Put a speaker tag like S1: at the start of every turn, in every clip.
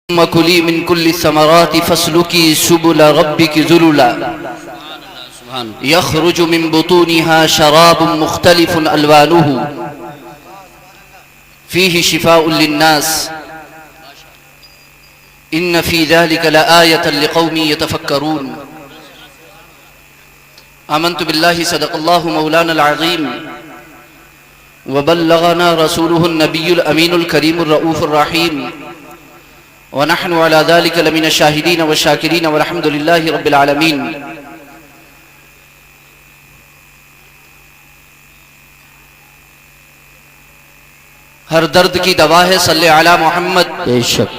S1: ثم كلي من كل الثمرات فاسلكي سبل ربك ذللا يخرج من بطونها شراب مختلف ألوانه فيه شفاء للناس إن في ذلك لآية لقوم يتفكرون آمنت بالله صدق الله مولانا العظيم وبلغنا رسوله النبي الأمين الكريم الرؤوف الرحيم ونحن على ذلك لمن الشاهدين والشاكرين والحمد لله رب العالمين. ہر درد کی دوا ہے صلی علی محمد،
S2: بے شک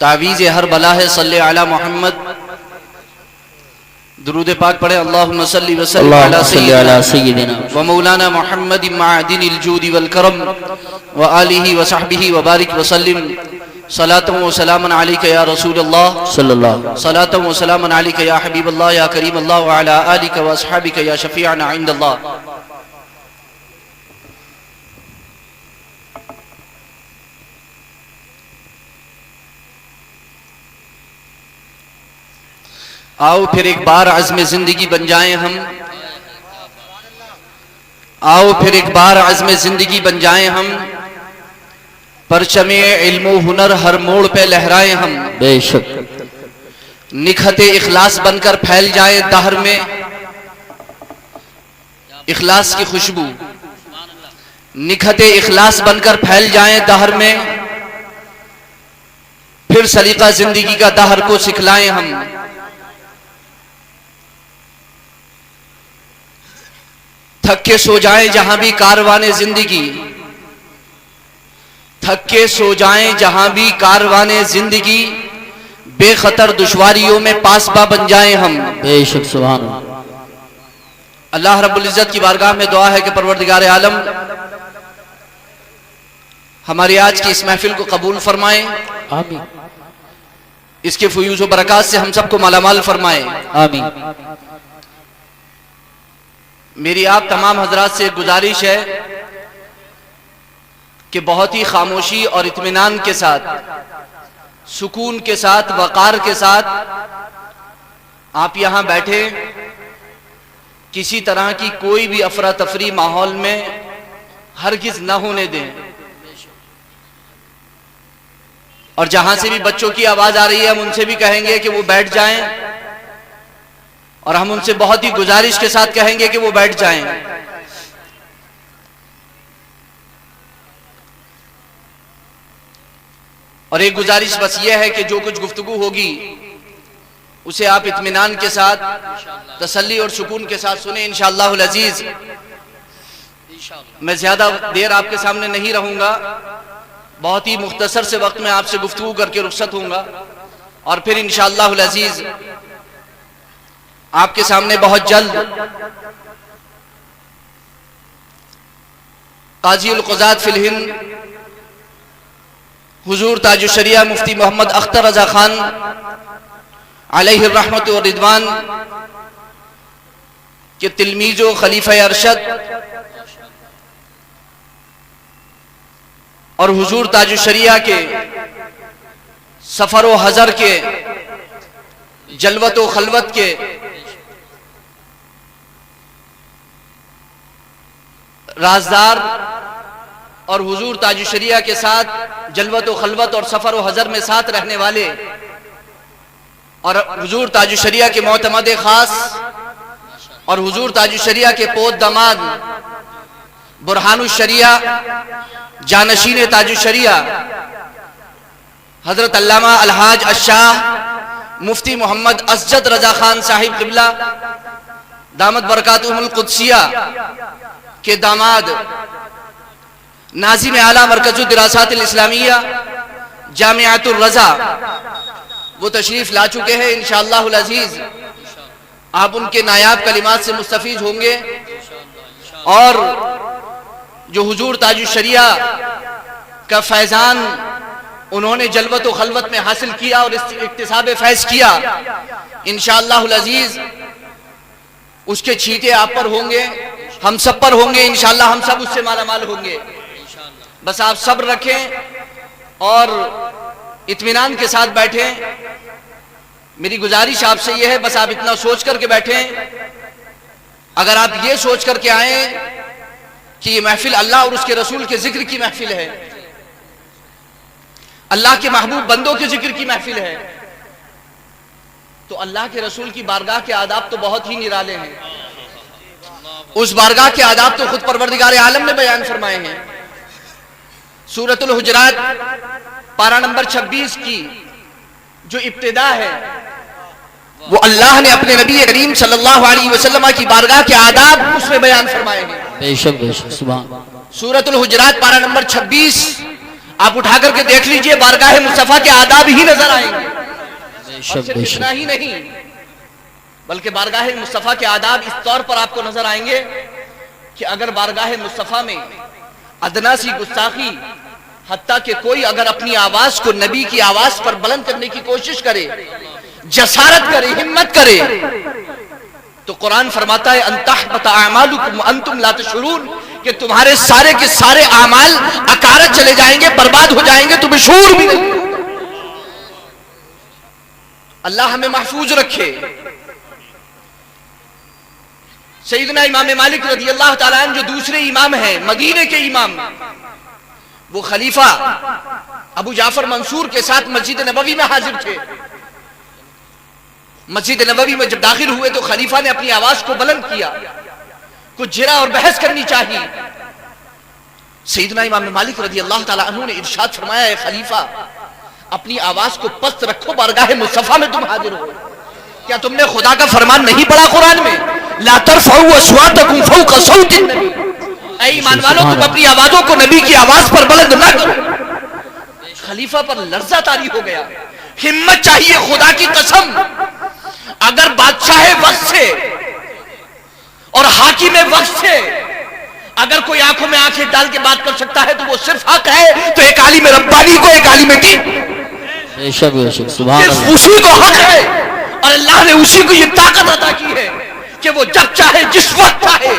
S1: تعویذ ہر بلا ہے صلی علی محمد. درود پاک پڑھیں اللہم صلی وسلم علی سیدنا و مولانا محمد معدن الجود والکرم و آلہ و صحبہ وبارک وسلم. صلاۃ و سلام علیک یا رسول اللہ
S2: صلی اللہ
S1: صلاۃ و سلام علیک یا حبیب اللہ یا کریم اللہ وعلی آلک و اصحابک یا شفیعنا عند اللہ. آؤ پھر ایک بار عزم زندگی بن جائیں ہم، آؤ پھر ایک بار عزم زندگی بن جائیں ہم، پرچم علم و ہنر ہر موڑ پہ لہرائیں ہم.
S2: بے شک
S1: نکھت اخلاص بن کر پھیل جائیں دہر میں اخلاص کی خوشبو، نکھت اخلاص بن کر پھیل جائیں دہر میں، پھر سلیقہ زندگی کا دہر کو سکھلائیں ہم. تھک کے سو جائیں جہاں بھی کاروان زندگی، تھک کے سو جائیں جہاں بھی کاروان زندگی، بے خطر دشواریوں میں پاسباں بن جائیں ہم.
S2: بے شک سبحان اللہ.
S1: اللہ رب العزت کی بارگاہ میں دعا ہے کہ پروردگار عالم ہماری آج کی اس محفل کو قبول فرمائیں،
S2: آمین
S1: اس کے فیوز و برکات سے ہم سب کو مالا مال فرمائیں.
S2: آمین.
S1: میری آپ تمام حضرات سے ایک گزارش ہے کہ بہت ہی خاموشی اور اطمینان کے ساتھ، سکون کے ساتھ، وقار کے ساتھ آپ یہاں بیٹھے، کسی طرح کی کوئی بھی افراتفری ماحول میں ہرگز نہ ہونے دیں. اور جہاں سے بھی بچوں کی آواز آ رہی ہے ہم ان سے بھی کہیں گے کہ وہ بیٹھ جائیں، اور ہم ان سے بہت ہی گزارش کے ساتھ کہیں گے کہ وہ بیٹھ جائیں. اور ایک گزارش بس یہ ہے کہ جو کچھ گفتگو ہوگی اسے آپ اطمینان کے ساتھ، تسلی اور سکون کے ساتھ سنیں انشاءاللہ العزیز. میں زیادہ دیر آپ کے سامنے نہیں رہوں گا، بہت ہی مختصر سے وقت میں آپ سے گفتگو کر کے رخصت ہوں گا، اور پھر انشاءاللہ العزیز آپ کے سامنے بہت جلد قاضی القضات فی الہند حضور تاج الشریعہ مفتی محمد اختر رضا خان علیہ الرحمت والرضوان کے تلمیذ و خلیفہ ارشد اور حضور تاج الشریعہ کے سفر و حضر کے جلوت و خلوت کے رازدار اور حضور تاج الشریعہ کے ساتھ جلوت و خلوت اور سفر و حضر میں ساتھ رہنے والے اور حضور تاج الشریعہ کے معتمد خاص اور حضور تاج الشریعہ کے پوت داماد برہان الشریعہ جانشین تاج الشریعہ حضرت علامہ الحاج الشاہ مفتی محمد اسجد رضا خان صاحب قبلہ دامت برکاتہم القدسیہ کے داماد ناظم اعلیٰ مرکز الدراسات الاسلامیہ جامعۃ الرضا وہ تشریف لا چکے ہیں. انشاءاللہ العزیز آپ ان کے نایاب کلمات سے مستفید ہوں گے، اور جو حضور تاج الشریعہ کا فیضان انہوں نے جلوت و خلوت میں حاصل کیا اور اکتساب فیض کیا، انشاءاللہ العزیز اس کے چھینٹے آپ پر ہوں گے، ہم سب پر ہوں گے، انشاءاللہ ہم سب اس سے مالا مال ہوں گے. بس آپ صبر رکھیں اور اطمینان کے ساتھ بیٹھیں. میری گزارش آپ سے یہ ہے بس آپ اتنا سوچ کر کے بیٹھیں. اگر آپ یہ سوچ کر کے آئیں کہ یہ محفل اللہ اور اس کے رسول کے ذکر کی محفل ہے, اللہ کے محبوب بندوں کے ذکر کی محفل ہے, تو اللہ کے رسول کی بارگاہ کے آداب تو بہت ہی نرالے ہیں. اس بارگاہ کے آداب تو خود پروردگار عالم نے بیان فرمائے ہیں. سورۃ الحجرات پارہ نمبر 26 کی جو ابتدا ہے وہ اللہ نے اپنے نبی کریم صلی اللہ علیہ وسلم کی بارگاہ کے آداب اس میں بیان فرمائے ہیں.
S2: بے شک سبحان.
S1: سورۃ الحجرات پارہ نمبر 26 آپ اٹھا کر کے دیکھ لیجئے, بارگاہ مصطفیٰ کے آداب ہی نظر آئیں گے.
S2: بے
S1: اور
S2: شک
S1: صرف
S2: بے شک.
S1: اتنا ہی نہیں بلکہ بارگاہ مصطفیٰ کے آداب اس طور پر آپ کو نظر آئیں گے کہ اگر بارگاہ مصطفیٰ میں ادنا سی گستاخی, حتیٰ کہ کوئی اگر اپنی آواز کو نبی کی آواز پر بلند کرنے کی کوشش کرے, جسارت کرے, ہمت کرے, تو قرآن فرماتا ہے ان تحبط اعمالکم وانتم لا تشعرون, کہ تمہارے سارے کے سارے اعمال اکارت چلے جائیں گے, برباد ہو جائیں گے, تمہیں شعور بھی نہیں. اللہ ہمیں محفوظ رکھے. سیدنا امام مالک رضی اللہ تعالیٰ عنہ جو دوسرے امام ہیں, مدینے کے امام, وہ خلیفہ ابو جعفر منصور کے ساتھ مسجد نبوی میں حاضر تھے. مسجد نبوی میں جب داخل ہوئے تو خلیفہ نے اپنی آواز کو بلند کیا, کچھ جرا اور بحث کرنی چاہیے. سیدنا امام مالک رضی اللہ تعالیٰ عنہ نے ارشاد فرمایا, ہے خلیفہ اپنی آواز کو پست رکھو, بارگاہ مصطفیٰ میں تم حاضر ہو. کیا تم نے خدا کا فرمان نہیں پڑھا قرآن میں, لا ترفعوا اصواتکم فوق صوت النبی, اے ایمان والو تم اپنی آوازوں کو نبی کی آواز پر بلند نہ کرو. خلیفہ پر لرزہ طاری ہو گیا. ہمت چاہیے, خدا کی قسم اگر بادشاہ وقت سے اور حاکم وقت سے اگر کوئی آنکھوں میں آنکھیں ڈال کے بات کر سکتا ہے تو وہ صرف حق ہے, تو ایک عالم ربانی کو, ایک عالم دین,
S2: بے شک بے شک سبحان اللہ,
S1: اسی کو حق ہے. اور اللہ نے اسی کو یہ طاقت عطا کی ہے کہ وہ جب چاہے جس وقت چاہے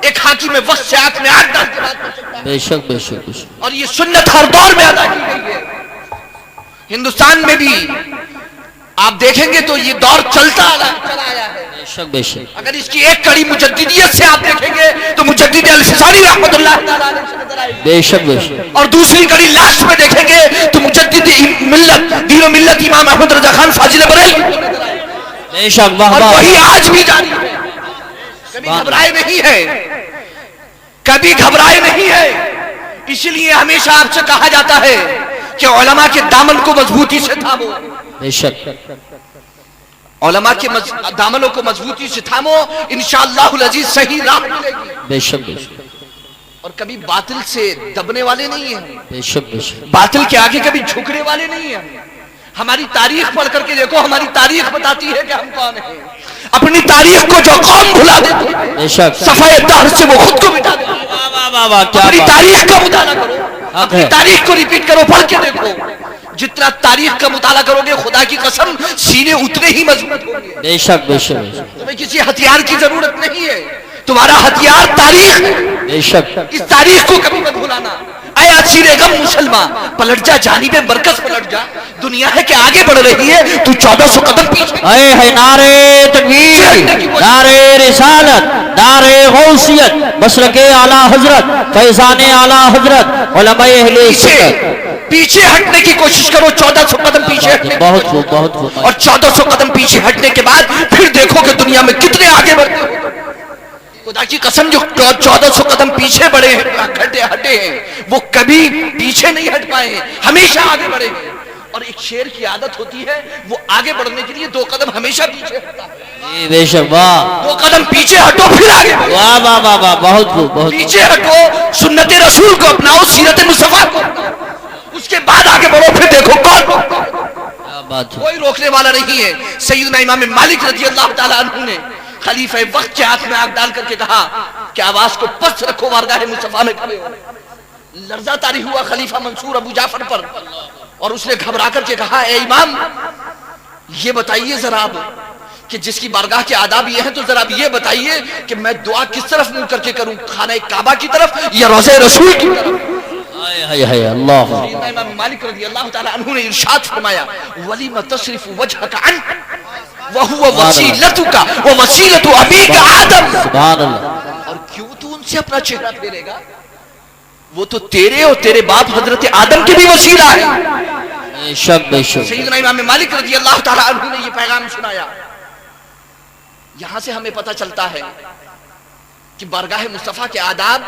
S1: ایک حاکم وقت سے آنکھ میں آنکھ ڈال کے بات کر سکتا ہے.
S2: بے شک بے شک بے شک.
S1: اور یہ سنت ہر دور میں ادا کی گئی ہے. ہندوستان میں بھی آپ دیکھیں گے تو یہ دور چلا آیا ہے.
S2: بے شک بے شک.
S1: اگر اس کی ایک کڑی مجددیت سے آپ دیکھیں گے تو مجدد الفسانی رحمت اللہ تعالیٰ علیہ سے نظر آئے گی.
S2: بے شک بے شک.
S1: اور دوسری کڑی لاسٹ میں دیکھیں گے تو مجدد ملت, دین و ملت امام احمد رضا خان فاضل بریلوی کو نظر آئے گی.
S2: بے شک واہ
S1: اور
S2: واہ.
S1: وہی آج بھی جاری ہے, کبھی گھبرائے نہیں ہے, کبھی گھبرائے نہیں ہے. اسی لیے ہمیشہ آپ سے کہا جاتا ہے کہ علماء کے دامن کو مضبوطی سے تھامو.
S2: بے شک.
S1: علماء کے دامنوں کو مضبوطی سے تھامو, انشاءاللہ العزیز صحیح راہ ملے گی.
S2: بے شک بے شک.
S1: اور کبھی باطل سے دبنے والے نہیں ہیں,
S2: بے شک بے شک.
S1: باطل کے آگے کبھی جھکنے والے نہیں ہیں. ہماری تاریخ پڑھ کر کے دیکھو, ہماری تاریخ بتاتی ہے کہ ہم کون ہیں. اپنی تاریخ کو جو قوم بھلا دیتی ہے,
S2: بے شک.
S1: صفحہ دہر سے وہ خود کو مٹا دیتی ہے.
S2: واہ واہ واہ, کیا
S1: اپنی
S2: بات.
S1: تاریخ کا مطالعہ کرو,
S2: حق
S1: اپنی
S2: ہے.
S1: تاریخ کو ریپیٹ کرو, پڑھ کے دیکھو. جتنا تاریخ کا مطالعہ کرو گے خدا کی قسم سینے اتنے ہی مضبوط ہوں گے.
S2: بے شک بے شک.
S1: تمہیں کسی ہتھیار کی ضرورت نہیں ہے, تمہارا ہتھیار تاریخ ہے.
S2: بے شک.
S1: اس تاریخ کو کبھی مت بھولانا. اے اسیر غم مسلمان, پلٹ جا جانب مرکز, پلٹ جا. دنیا ہے کہ آگے بڑھ رہی ہے, تو 1400 قدم پیچھے.
S2: اے ہے نعرے تکبیر, نعرے رسالت, نعرے غوثیت, مسلک اعلی حضرت, فیضان اعلی حضرت, علماء اہل سنت.
S1: پیچھے ہٹنے کی کوشش کرو, 1400 قدم پیچھے ہٹنے.
S2: بہت خوب بہت خوب.
S1: اور 1400 قدم پیچھے ہٹنے کے بعد پھر دیکھو کہ دنیا میں کتنے آگے بڑھتے ہو. خدا کی قسم جو 1400 قدم پیچھے بڑھے ہیں, ہٹے ہیں, وہ کبھی پیچھے نہیں ہٹ پائے ہیں, ہمیشہ آگے بڑھے ہیں. اور ایک شیر کی عادت ہوتی ہے, وہ آگے بڑھنے کے لیے 2 قدم ہمیشہ پیچھے ہٹتا ہے.
S2: بے شک واہ.
S1: 2 قدم پیچھے ہٹو پھر آگے بڑھو.
S2: واہ واہ واہ واہ, بہت خوب بہت.
S1: پیچھے ہٹو, سنت رسول کو اپناؤ, سیرت مصطفیٰ کو اپناؤ, اس کے بعد آگے بڑھو, پھر دیکھو کون. کوئی روکنے والا نہیں ہے. سیدنا امام مالک رضی اللہ تعالیٰ عنہ نے خلیفہ وقت کے ہاتھ میں آگ ڈال کر کے کہا کہ آواز کو پست رکھو, بارگاہ مصطفیٰ میں کھڑے ہو. لرزہ طاری ہوا خلیفہ منصور ابو جعفر پر, اور اس نے گھبرا کر کے کہا, اے امام یہ بتائیے ذرا اب کہ جس کی بارگاہ کے آداب یہ ہیں, تو ذرا اب یہ بتائیے کہ میں دعا کس طرف منہ کر کے کروں, خانہ کعبہ کی طرف یا روضہ رسول کی طرف.
S2: ہائے ہائے ہائے اللہ
S1: سیدنا امام مالک رضی اللہ تعالی عنہ نے ارشاد فرمایا وَلِمَ تَصْرِفُ وَجْهَكَ عَنْ وَهُوَ وَسِيلَتُكَ وَوَسِيلَةُ أَبِيكَ آدَمَ.
S2: سبحان اللہ.
S1: اور کیوں تو ان سے اپنا چہرہ پھیرے گا؟ وہ تو تیرے اور تیرے باپ حضرت آدم کے بھی وسیلہ ہے.
S2: بے شک بے شک.
S1: سیدنا امام مالک رضی اللہ تعالی عنہ نے یہ پیغام سنایا. یہاں سے ہمیں پتہ چلتا ہے کہ بارگاہ مصطفیٰ کے آداب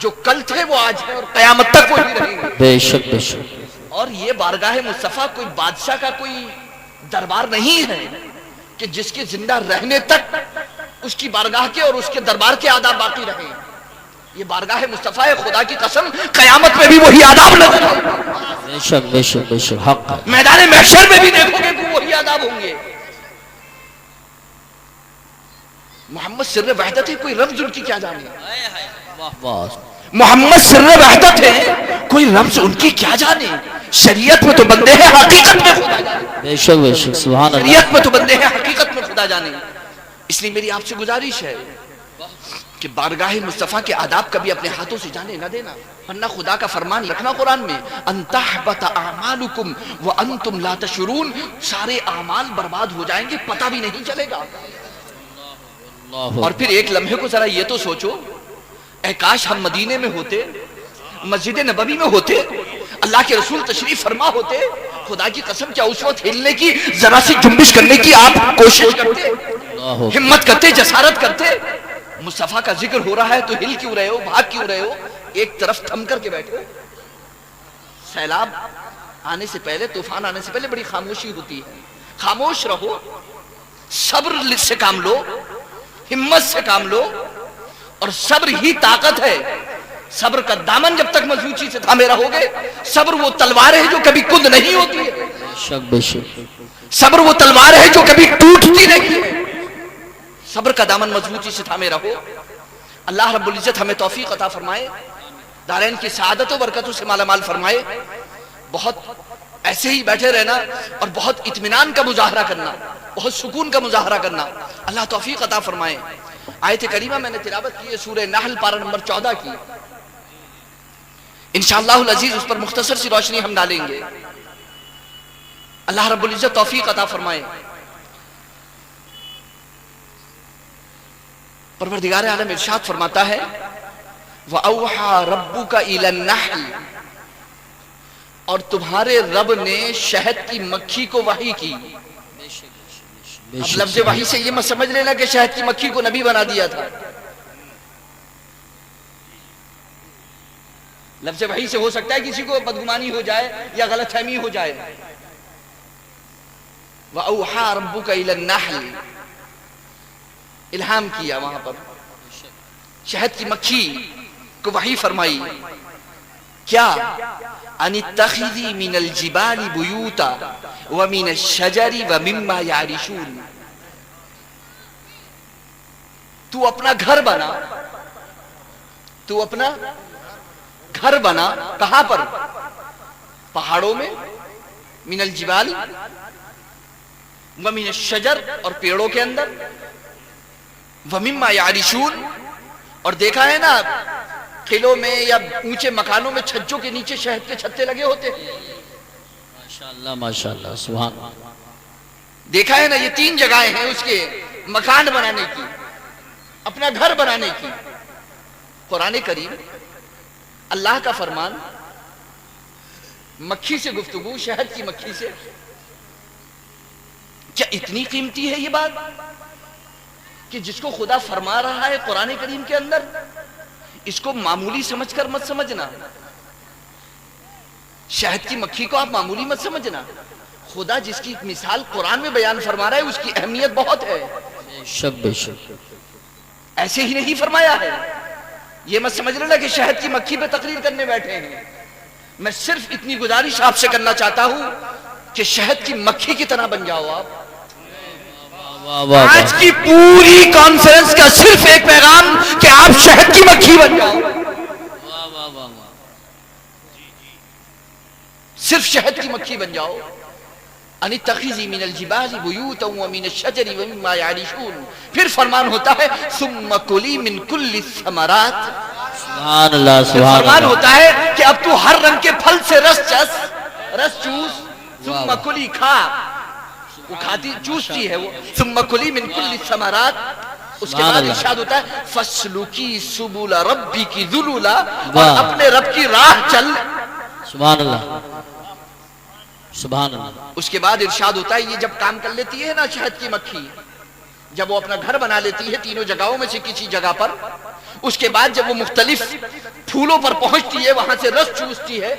S1: جو کل تھے وہ آج ہیں اور قیامت تک وہی رہیں گے.
S2: بے شک بے شک.
S1: اور یہ بارگاہ مصطفیٰ کوئی بادشاہ کا کوئی دربار نہیں ہے کہ جس کے زندہ رہنے تک اس کی بارگاہ کے اور اس کے دربار کے آداب باقی رہیں. یہ بارگاہ مصطفیٰ ہے، خدا کی قسم قیامت میں بھی وہی آداب نظر آئیں گے.
S2: بے شک بے شک بے شک. حق ہے.
S1: میدان محشر میں بھی دیکھو گے کہ وہی آداب ہوں گے. محمد سر وحدت ہے، کوئی رمز ان کی کیا جانے. محمد سر وحدت ہے، کوئی رمز ان کی کیا جانے. شریعت میں تو بندے ہیں، حقیقت میں خدا جانے.
S2: بے شک بے شک. سبحان اللہ.
S1: شریعت میں تو بندے ہیں، حقیقت میں خدا جانے. اس لیے میری آپ سے گزارش ہے کہ بارگاہ مصطفیٰ کے آداب کبھی اپنے ہاتھوں سے جانے نہ دینا، ورنہ خدا کا فرمان رکھنا قرآن میں ان تحبط اعمالکم وانتم لا تشعرون. سارے اعمال برباد ہو جائیں گے، پتہ بھی نہیں چلے گا. اور پھر ایک لمحے کو ذرا یہ تو سوچو، اے کاش ہم مدینے میں ہوتے، مسجد نبوی میں ہوتے، اللہ کے رسول تشریف فرما ہوتے. خدا کی قسم کیا اس وقت ہلنے کی، ذرا سی جنبش کرنے کی آپ کوشش کرتے، ہمت کرتے، جسارت کرتے. مصطفیٰ کا ذکر ہو رہا ہے تو ہل کیوں رہے ہو، بھاگ کیوں رہے ہو، ایک طرف تھم کر کے بیٹھو. سیلاب آنے سے پہلے، طوفان آنے سے پہلے بڑی خاموشی ہوتی ہے. خاموش رہو، صبر سے کام لو، ہمت سے کام لو. اور صبر ہی طاقت ہے. صبر کا دامن جب تک مضبوطی سے تھامے رہو گے، صبر وہ تلوار ہے جو کبھی کند نہیں ہوتی ہے.
S2: شک بے شک.
S1: صبر وہ تلوار ہے جو کبھی ٹوٹتی نہیں ہے. صبر کا دامن مضبوطی سے تھامے رہو. اللہ رب العزت ہمیں توفیق عطا فرمائے، دارین کی سعادت و برکتوں سے مالا مال فرمائے. بہت ایسے ہی بیٹھے رہنا اور بہت اطمینان کا مظاہرہ کرنا، بہت سکون کا مظاہرہ کرنا اللہ توفیق عطا فرمائے. آیت کریمہ میں نے تلاوت کی ہے سورہ نحل پارہ نمبر 14 کی. انشاءاللہ العزیز اس پر مختصر سی روشنی ہم ڈالیں گے. اللہ رب العزت توفیق عطا فرمائے. پروردگار عالم ارشاد فرماتا ہے وَأَوْحَى رَبُّكَ إِلَى النَّحْلِ، اور تمہارے رب نے شہد کی مکھی کو وحی کی. اب لفظ وحی سے یہ مت سمجھ لینا کہ شہد کی مکھی کو نبی بنا دیا تھا. لفظ وحی سے ہو سکتا ہے کسی کو بدگمانی ہو جائے یا غلط فہمی ہو جائے. وَأَوْحَى رَبُّكَ إِلَى النَّحْلِ، الہام کیا وہاں پر، شہد کی مکھی کو وحی فرمائی. کیا؟ ان اتخذی من الجبال بیوتا ومن الشجر ومما یعرشون. تو اپنا گھر بنا، تو اپنا گھر بنا. کہاں پر؟ پہاڑوں میں، من الجبال ومن الشجر اور پیڑوں کے اندر، ومما یعرشون. اور دیکھا ہے نا قلعوں میں یا اونچے مکانوں میں چھجوں کے نیچے شہد کے چھتے لگے ہوتے ہیں.
S2: ماشاءاللہ ماشاءاللہ سبحان اللہ.
S1: دیکھا ہے نا یہ 3 جگہیں ہیں اس کے مکان بنانے کی، اپنا گھر بنانے کی. قرآن کریم اللہ کا فرمان، مکھی سے گفتگو، شہد کی مکھی سے. کیا اتنی قیمتی ہے یہ بات کہ جس کو خدا فرما رہا ہے قرآن کریم کے اندر، اس کو معمولی سمجھ کر مت سمجھنا. شہد کی مکھی کو آپ معمولی مت سمجھنا. خدا جس کی مثال قرآن میں بیان فرما رہا ہے اس کی اہمیت بہت ہے.
S2: شک بے شک.
S1: ایسے ہی نہیں فرمایا ہے. یہ مت سمجھ لینا کہ شہد کی مکھی پہ تقریر کرنے بیٹھے ہیں. میں صرف اتنی گزارش آپ سے کرنا چاہتا ہوں کہ شہد کی مکھی کی طرح بن جاؤ آپ. آج کی پوری کانفرنس کا صرف ایک پیغام کہ آپ شہد کی مکھی بن جاؤ. صرف شہد کی مکھی بن جاؤ. ان اتخذی من الجبال بیوتا ومن الشجر ومما یعرشون. پھر فرمان ہوتا ہے ثم کلی من کل الثمرات.
S2: سبحان اللہ سبحان
S1: فرمان
S2: اللہ
S1: ہوتا ہے کہ اب تو ہر رنگ کے پھل سے رس چوس ثم کلی کھا، وہ کھاتی چوستی ہے وہ، ثم کلی من کل الثمرات، اس کے بعد ارشاد ہوتا ہے فسلکی سبل ربک ذللا، اور اپنے رب کی راہ چل.
S2: سبحان اللہ سبحان اللہ.
S1: اس کے بعد ارشاد ہوتا ہے یہ جب کام کر لیتی ہے نا شہد کی مکھی، جب وہ اپنا گھر بنا لیتی ہے تینوں جگہوں میں سے کسی جگہ پر، اس کے بعد جب وہ مختلف پھولوں پر پہنچتی ہے وہاں سے رس چوستی ہے،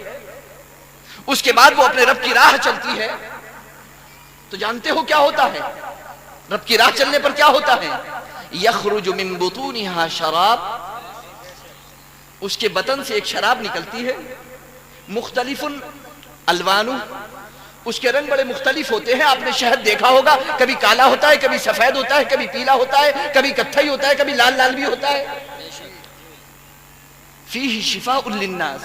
S1: اس کے بعد وہ اپنے رب کی راہ چلتی ہے، تو جانتے ہو کیا ہوتا ہے؟ رب کی راہ چلنے پر کیا ہوتا ہے؟ یخرج من بطونها شراب، اس کے بطن سے ایک شراب نکلتی ہے، مختلف الوان، اس کے رنگ بڑے مختلف ہوتے ہیں. آپ نے شہد دیکھا ہوگا، کبھی کالا ہوتا ہے، کبھی سفید ہوتا ہے، کبھی پیلا ہوتا ہے، کبھی کتھئی ہوتا ہے، کبھی لال لال بھی ہوتا ہے. فیہ شفاء للناس،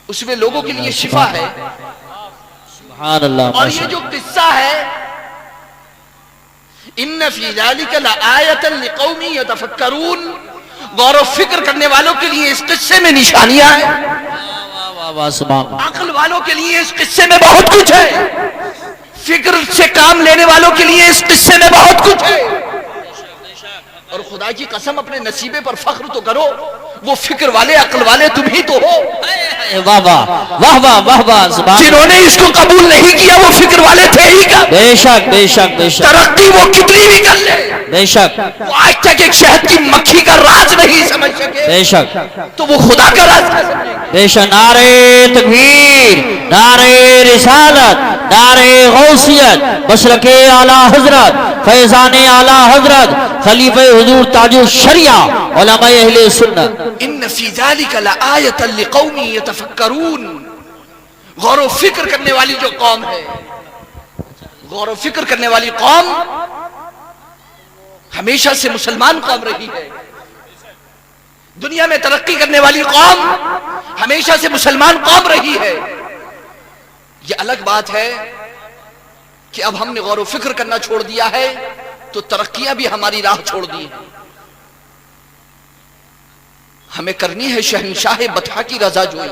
S1: اس میں لوگوں کے لیے شفا ہے.
S2: سبحان اللہ.
S1: اور یہ جو قصہ ہے ان فی ذلک لآیۃ لقوم یتفکرون، غور و فکر کرنے والوں کے لیے اس قصے میں نشانیاں ہیں. عقل والوں کے لیے اس قصے میں بہت کچھ ہے، فکر سے کام لینے والوں کے لیے اس قصے میں بہت کچھ ہے. اور خدا کی قسم اپنے نصیبے پر فخر تو کرو، وہ فکر والے عقل والے تم ہی تو ہو.
S2: واہ واہ واہ واہ واہ واہ.
S1: جنہوں نے اس کو قبول نہیں کیا وہ فکر والے تھے ہی کیا؟
S2: بے شک بے شک بے شک.
S1: ترقی وہ کتنی بھی کر لے،
S2: بے شک
S1: وہ آج تک ایک شہد کی مکھی کا راز نہیں سمجھ سکے،
S2: بے شک
S1: تو وہ خدا کا راز کیا سمجھیں گے؟
S2: بے شک. نعرے تکبیر، نعرے رسالت، نعرے غوثیت، مسلک اعلی حضرت، فیضان اعلی حضرت، خلیفہ حضور تاج الشریعہ، علماء اہل سنت.
S1: ان فی ذلک لآیۃ لقوم یتفکرون، غور و فکر کرنے والی جو قوم ہے، غور و فکر کرنے والی قوم ہمیشہ سے مسلمان قوم رہی ہے. دنیا میں ترقی کرنے والی قوم ہمیشہ سے مسلمان قوم رہی ہے. یہ الگ بات ہے کہ اب ہم نے غور و فکر کرنا چھوڑ دیا ہے تو ترقیاں بھی ہماری راہ چھوڑ دی ہیں. ہمیں کرنی ہے شہنشاہ بطحا کی رضا جوئی،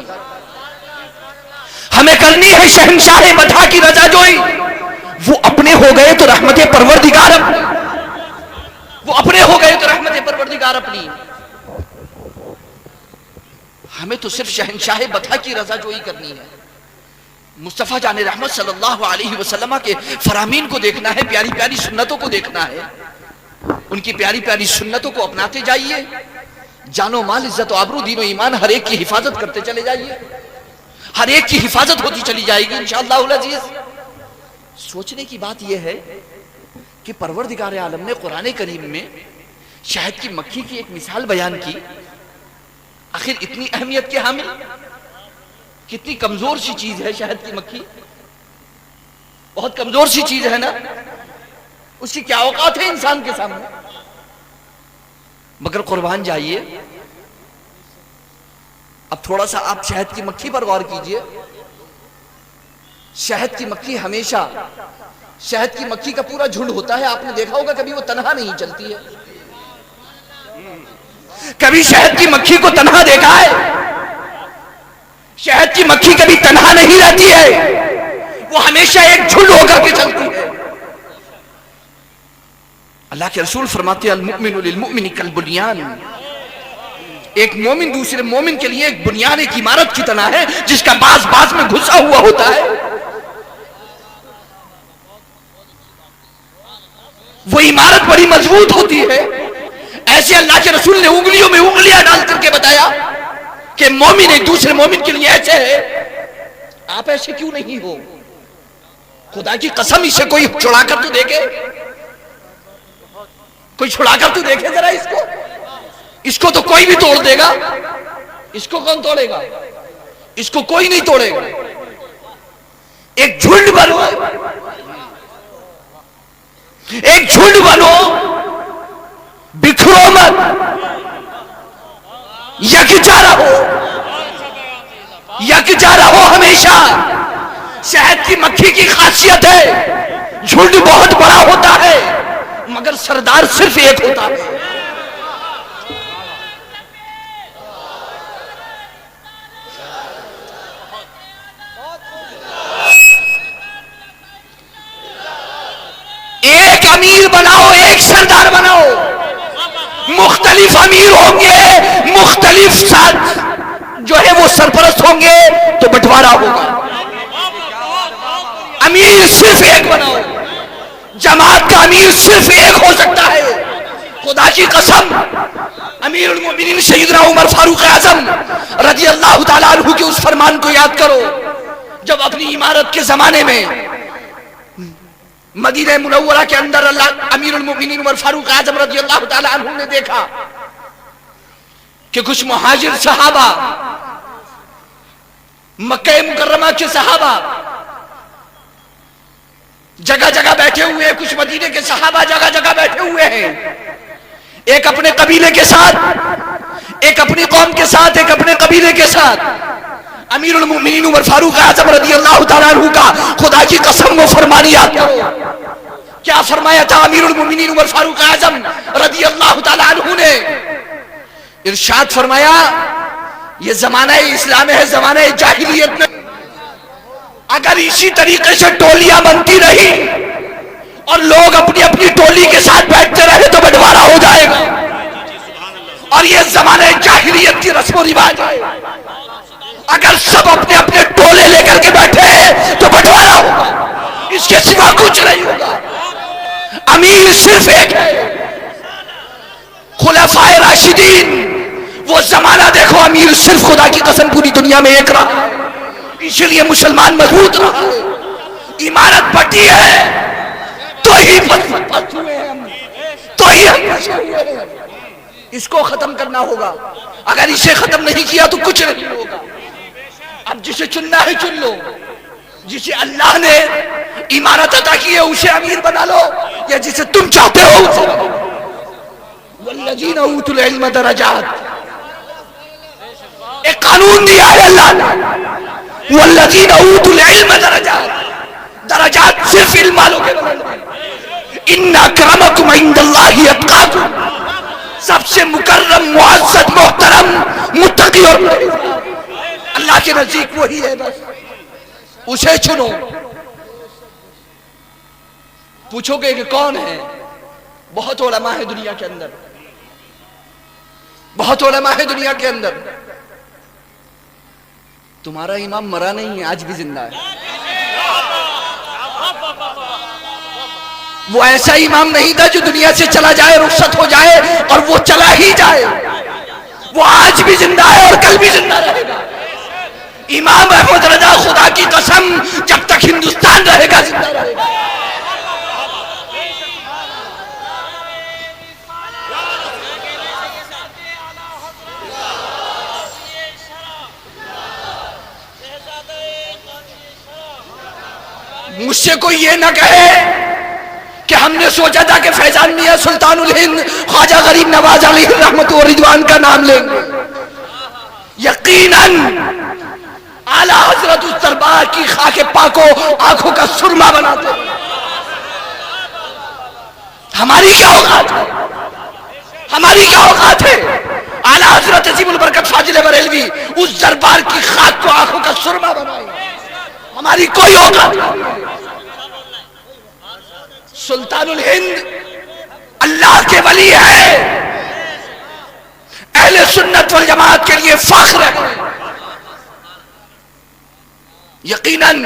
S1: ہمیں کرنی ہے شہنشاہ بطحا کی رضا جوئی. وہ اپنے ہو گئے تو رحمت پروردگار اپنی، وہ اپنے ہو گئے تو رحمت پروردگار اپنی. ہمیں تو صرف شہنشاہ بطحا کی رضا جوئی کرنی ہے. مصطفیٰ جان رحمت صلی اللہ علیہ وسلم کے فرامین کو دیکھنا ہے، پیاری پیاری سنتوں کو دیکھنا ہے، ان کی پیاری پیاری سنتوں کو اپناتے جائیے. جان و مال، عزت و آبرو، دین و ایمان، ہر ایک کی حفاظت کرتے چلے جائیے، ہر ایک کی حفاظت ہوتی چلی جائے گی انشاءاللہ العزیز. سوچنے کی بات یہ ہے کہ پروردگار عالم نے قرآن کریم میں شہد کی مکھی کی ایک مثال بیان کی. آخر اتنی اہمیت کے حامل، کتنی کمزور سی چیز ہے شہد کی مکھی، بہت کمزور سی چیز ہے نا، اس کی کیا اوقات ہے انسان کے سامنے. مگر قربان جائیے، اب تھوڑا سا آپ شہد کی مکھی پر غور کیجئے. شہد کی مکھی ہمیشہ، شہد کی مکھی کا پورا جھنڈ ہوتا ہے. آپ نے دیکھا ہوگا کبھی وہ تنہا نہیں چلتی ہے. کبھی شہد کی مکھی کو تنہا دیکھا ہے؟ شہد کی مکھی کبھی تنہا نہیں رہتی ہے، وہ ہمیشہ ایک جھنڈ ہو کر کے چلتی ہے. اللہ کے رسول فرماتے ہیں المؤمن للمؤمن کالبنیان، ایک مومن دوسرے مومن کے لیے ایک بنیاد، ایک عمارت کی طرح ہے جس کا باز باز میں گھسا ہوا ہوتا ہے. وہ عمارت بڑی مضبوط ہوتی ہے. ایسے اللہ کے رسول نے انگلیوں میں انگلیاں ڈال کر کے بتایا کہ مومن ایک دوسرے مومن کے لیے ایسے ہے. آپ ایسے کیوں نہیں ہو؟ خدا کی قسم اسے کوئی چھڑا کر تو دیکھے، کوئی چھڑا کر تو دیکھے ذرا اس کو. اس کو تو کوئی بھی توڑ دے گا، اس کو کون توڑے گا؟ اس کو کوئی نہیں توڑے گا. ایک جھنڈ بنو، ایک جھنڈ بنو، بکھرو مت، یکجا رہو، یکجا رہو ہمیشہ. شہد کی مکھی کی خاصیت ہے جھنڈ بہت بڑا ہوتا ہے مگر سردار صرف ایک ہوتا ہے. امیر بناؤ، ایک سردار بناؤ. مختلف امیر ہوں گے، مختلف ساتھ جو ہے وہ سرپرست ہوں گے تو بٹوارا ہوگا. امیر صرف ایک بناؤ. جماعت کا امیر صرف ایک ہو سکتا ہے. خدا کی قسم امیر المومنین سیدنا عمر فاروق اعظم رضی اللہ تعالیٰ عنہ کے اس فرمان کو یاد کرو جب اپنی عمارت کے زمانے میں مدینہ منورہ کے اندر امیر المومنین عمر فاروق اعظم رضی اللہ تعالیٰ عنہ نے دیکھا کہ کچھ مہاجر صحابہ، مکہ مکرمہ کے صحابہ جگہ جگہ بیٹھے ہوئے ہیں، کچھ مدینے کے صحابہ جگہ جگہ بیٹھے ہوئے ہیں، ایک اپنے قبیلے کے ساتھ، ایک اپنی قوم کے ساتھ، ایک اپنے قبیلے کے ساتھ. امیر المومنین عمر فاروق اعظم رضی اللہ تعالیٰ عنہ کا خدا کی قسم وہ فرمان یاد کرو. کیا فرمایا تھا امیر المومنین عمر فاروق اعظم رضی اللہ تعالیٰ عنہ نے؟ ارشاد فرمایا یہ زمانہ اسلام ہے، زمانہ جاہلیت میں اگر اسی طریقے سے ٹولیاں بنتی رہی اور لوگ اپنی اپنی ٹولی کے ساتھ بیٹھتے رہے تو بٹوارا ہو جائے گا. اور یہ زمانہ جاہلیت کی رسم و رواج ہے. اگر سب اپنے اپنے ٹولے لے کر کے بیٹھے ہیں تو بٹوارا ہوگا، اس کے سوا کچھ نہیں ہوگا. امیر صرف ایک ہے. خلفائے راشدین وہ زمانہ دیکھو، امیر صرف خدا کی قسم پوری دنیا میں ایک رہا. اسی لیے مسلمان مضبوط رہا ہے، عمارت بٹی ہے تو ہی پت ہوئے ہیں ہم، تو ہی ہم بچے ہوئے ہیں. اس کو ختم کرنا ہوگا. اگر اسے ختم نہیں کیا تو کچھ نہیں ہوگا. اب جسے چننا ہے چن لو، جسے اللہ نے عمارت عطا کی ہے اسے امیر بنا لو، یا جسے تم چاہتے ہو اسے بنا لو. والذین اوتوا العلم درجات، ایک قانون دیا ہے اللہ نے. والذین اوتوا العلم درجات، درجات صرف علم والوں کے بلند ہیں. ان اکرمکم عند اللہ اتقاکم، سب سے مکرم، معزز، محترم متقی اور اللہ کے نزدیک وہی ہے. بس اسے چنو. پوچھو گے کہ کون ہے؟ بہت علماء ہے دنیا کے اندر، بہت علماء ہے دنیا کے اندر. تمہارا امام مرا نہیں ہے، آج بھی زندہ ہے. وہ ایسا امام نہیں تھا جو دنیا سے چلا جائے، رخصت ہو جائے اور وہ چلا ہی جائے. وہ آج بھی زندہ ہے اور کل بھی زندہ رہے گا. امام احمد رضا خدا کی قسم جب تک ہندوستان رہے گا زندہ رہے گا. مجھ سے کوئی یہ نہ کہے کہ ہم نے سوچا تھا کہ فیضان میاں سلطان الہند خواجہ غریب نواز علیہ الرحمت و رضوان کا نام لیں گے. یقیناً اعلیٰ حضرت اس دربار کی خاک پاک کو آنکھوں کا سرما بناتے. ہماری کیا اوقات ہے؟ ہماری کیا اوقات ہے؟ اعلیٰ حضرت عظیم البرکت فاضل بریلوی اس دربار کی خاک کو آنکھوں کا سرما بنائے. ہماری کوئی اوقات نہیں. سلطان الہند اللہ کے ولی ہے، اہل سنت والجماعت کے لیے فخر ہے. یقیناً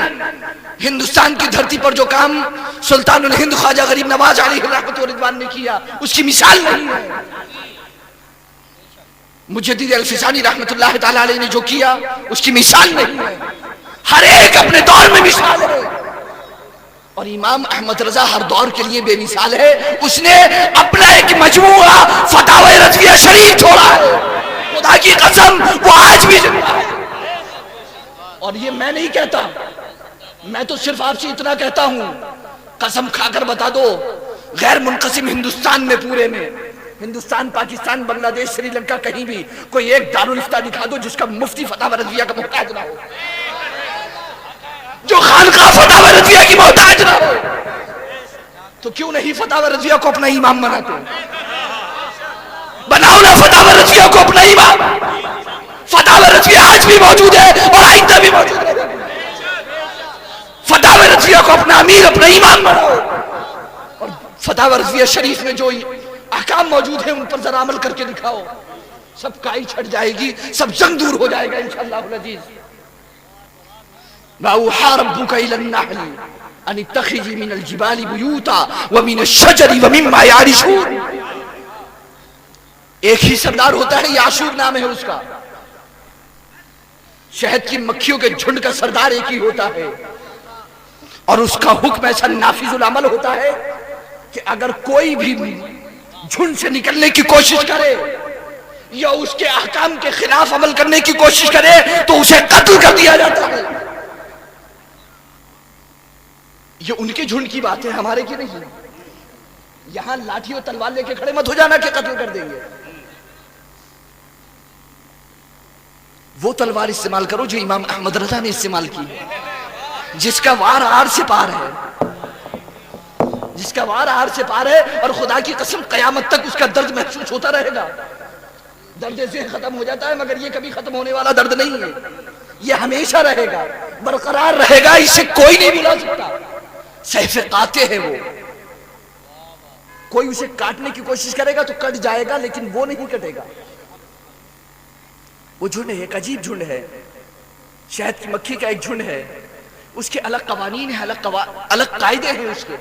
S1: ہندوستان کی دھرتی پر جو کام سلطان الہند خواجہ غریب نواز علیہ الرحمت و رضوان نے کیا اس کی مثال نہیں ہے. مجدد الفسانی رحمت اللہ تعالی علیہ نے جو کیا اس کی مثال نہیں ہے. ہر ایک اپنے دور میں مثال ہے اور امام احمد رضا ہر دور کے لیے بے مثال ہے. اس نے اپنا ایک مجموعہ فتاوی رضویہ شریف چھوڑا ہے. خدا کی قسم وہ آج بھی زندہ ہے. اور یہ میں نہیں کہتا، میں تو صرف آپ سے اتنا کہتا ہوں، قسم کھا کر بتا دو غیر منقسم ہندوستان میں پورے میں، ہندوستان، پاکستان، بنگلہ دیش، سری لنکا، کہیں بھی کوئی ایک دارالفتہ دکھا دو جس کا مفتی فتاوی رضویہ کا محتاج نہ ہو، جو خانقاہ فتاوی رضویہ کی محتاج نہ ہو. تو کیوں نہیں فتاوی رضویہ کو اپنا امام بناتے؟ بناؤ نا فتاوی رضویہ کو اپنا امام. فتاوی رضویہ آج بھی موجود ہے اور آئندہ بھی موجود ہے. فتاوی رضویہ کو اپنا امیر، اپنا امام بناؤ. اور فتح ورزیہ شریف میں جو احکام موجود ہیں ان پر ذرا عمل کر کے دکھاؤ، سب کائی چھٹ جائے گی، سب جنگ دور ہو جائے گا انشاءاللہ العزیز۔ وَأَوْحَىٰ رَبُّكَ إِلَى النَّحْلِ أَنِ اتَّخِذِي مِنَ الْجِبَالِ بُيُوتًا وَمِنَ الشَّجَرِ وَمِمَّا يَعْرِشُونَ۔ ایک ہی سردار ہوتا ہے، یعشور نام ہے اس کا، شہد کی مکھیوں کے جھنڈ کا سردار ایک ہی ہوتا ہے، اور اس کا حکم ایسا نافذ العمل ہوتا ہے کہ اگر کوئی بھی جھنڈ سے نکلنے کی کوشش کرے یا اس کے احکام کے خلاف عمل کرنے کی کوشش کرے تو اسے قتل کر دیا جاتا ہے۔ یہ ان کے جھنڈ کی بات ہے، ہمارے کی نہیں۔ یہاں لاٹھی اور تلوار لے کے کھڑے مت ہو جانا کہ قتل کر دیں گے۔ وہ تلوار استعمال کرو جو امام احمد رضا نے استعمال کی، جس کا وار آر سے پار ہے، جس کا وار آر سے پار ہے، اور خدا کی قسم قیامت تک اس کا درد محسوس ہوتا رہے گا۔ درد سے ختم ہو جاتا ہے مگر یہ کبھی ختم ہونے والا درد نہیں ہے، یہ ہمیشہ رہے گا، برقرار رہے گا، اسے کوئی نہیں بلا سکتا۔ سیف قاطع ہے وہ، کوئی اسے کاٹنے کی کوشش کرے گا تو کٹ جائے گا لیکن وہ نہیں کٹے گا۔ وہ جھنڈ ہے، ایک عجیب جھنڈ ہے، شہد کی مکھی کا ایک جھنڈ ہے، اس کے الگ قوانین ہیں، الگ قاعدے ہیں، اس کے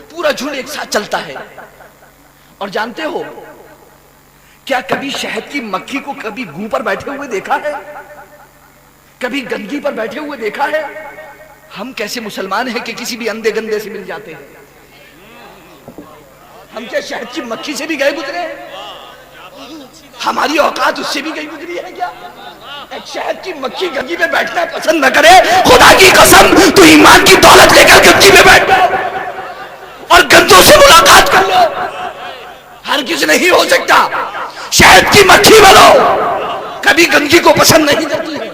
S1: پورا جھنڈ ایک ساتھ چلتا ہے۔ اور جانتے ہو کیا کبھی شہد کی مکھی کو کبھی گو پر بیٹھے ہوئے دیکھا ہے؟ کبھی گندگی پر بیٹھے ہوئے دیکھا ہے؟ ہم کیسے مسلمان ہیں کہ کسی بھی اندھے گندے سے مل جاتے ہیں؟ ہم کیا شہد کی مکھی سے بھی گئے گزرے؟ ہماری اوقات اس سے بھی گئی گزری ہے کیا؟ ایک شہد کی مکھی گندگی میں بیٹھنا پسند نہ کرے، خدا کی قسم تو ایمان کی دولت لے کر گندگی میں بیٹھ جاؤ اور گندوں سے ملاقات کر لو، ہرگز نہیں ہو سکتا۔ شہد کی مکھی بنو، کبھی گندگی کو پسند نہیں کرتی ہے،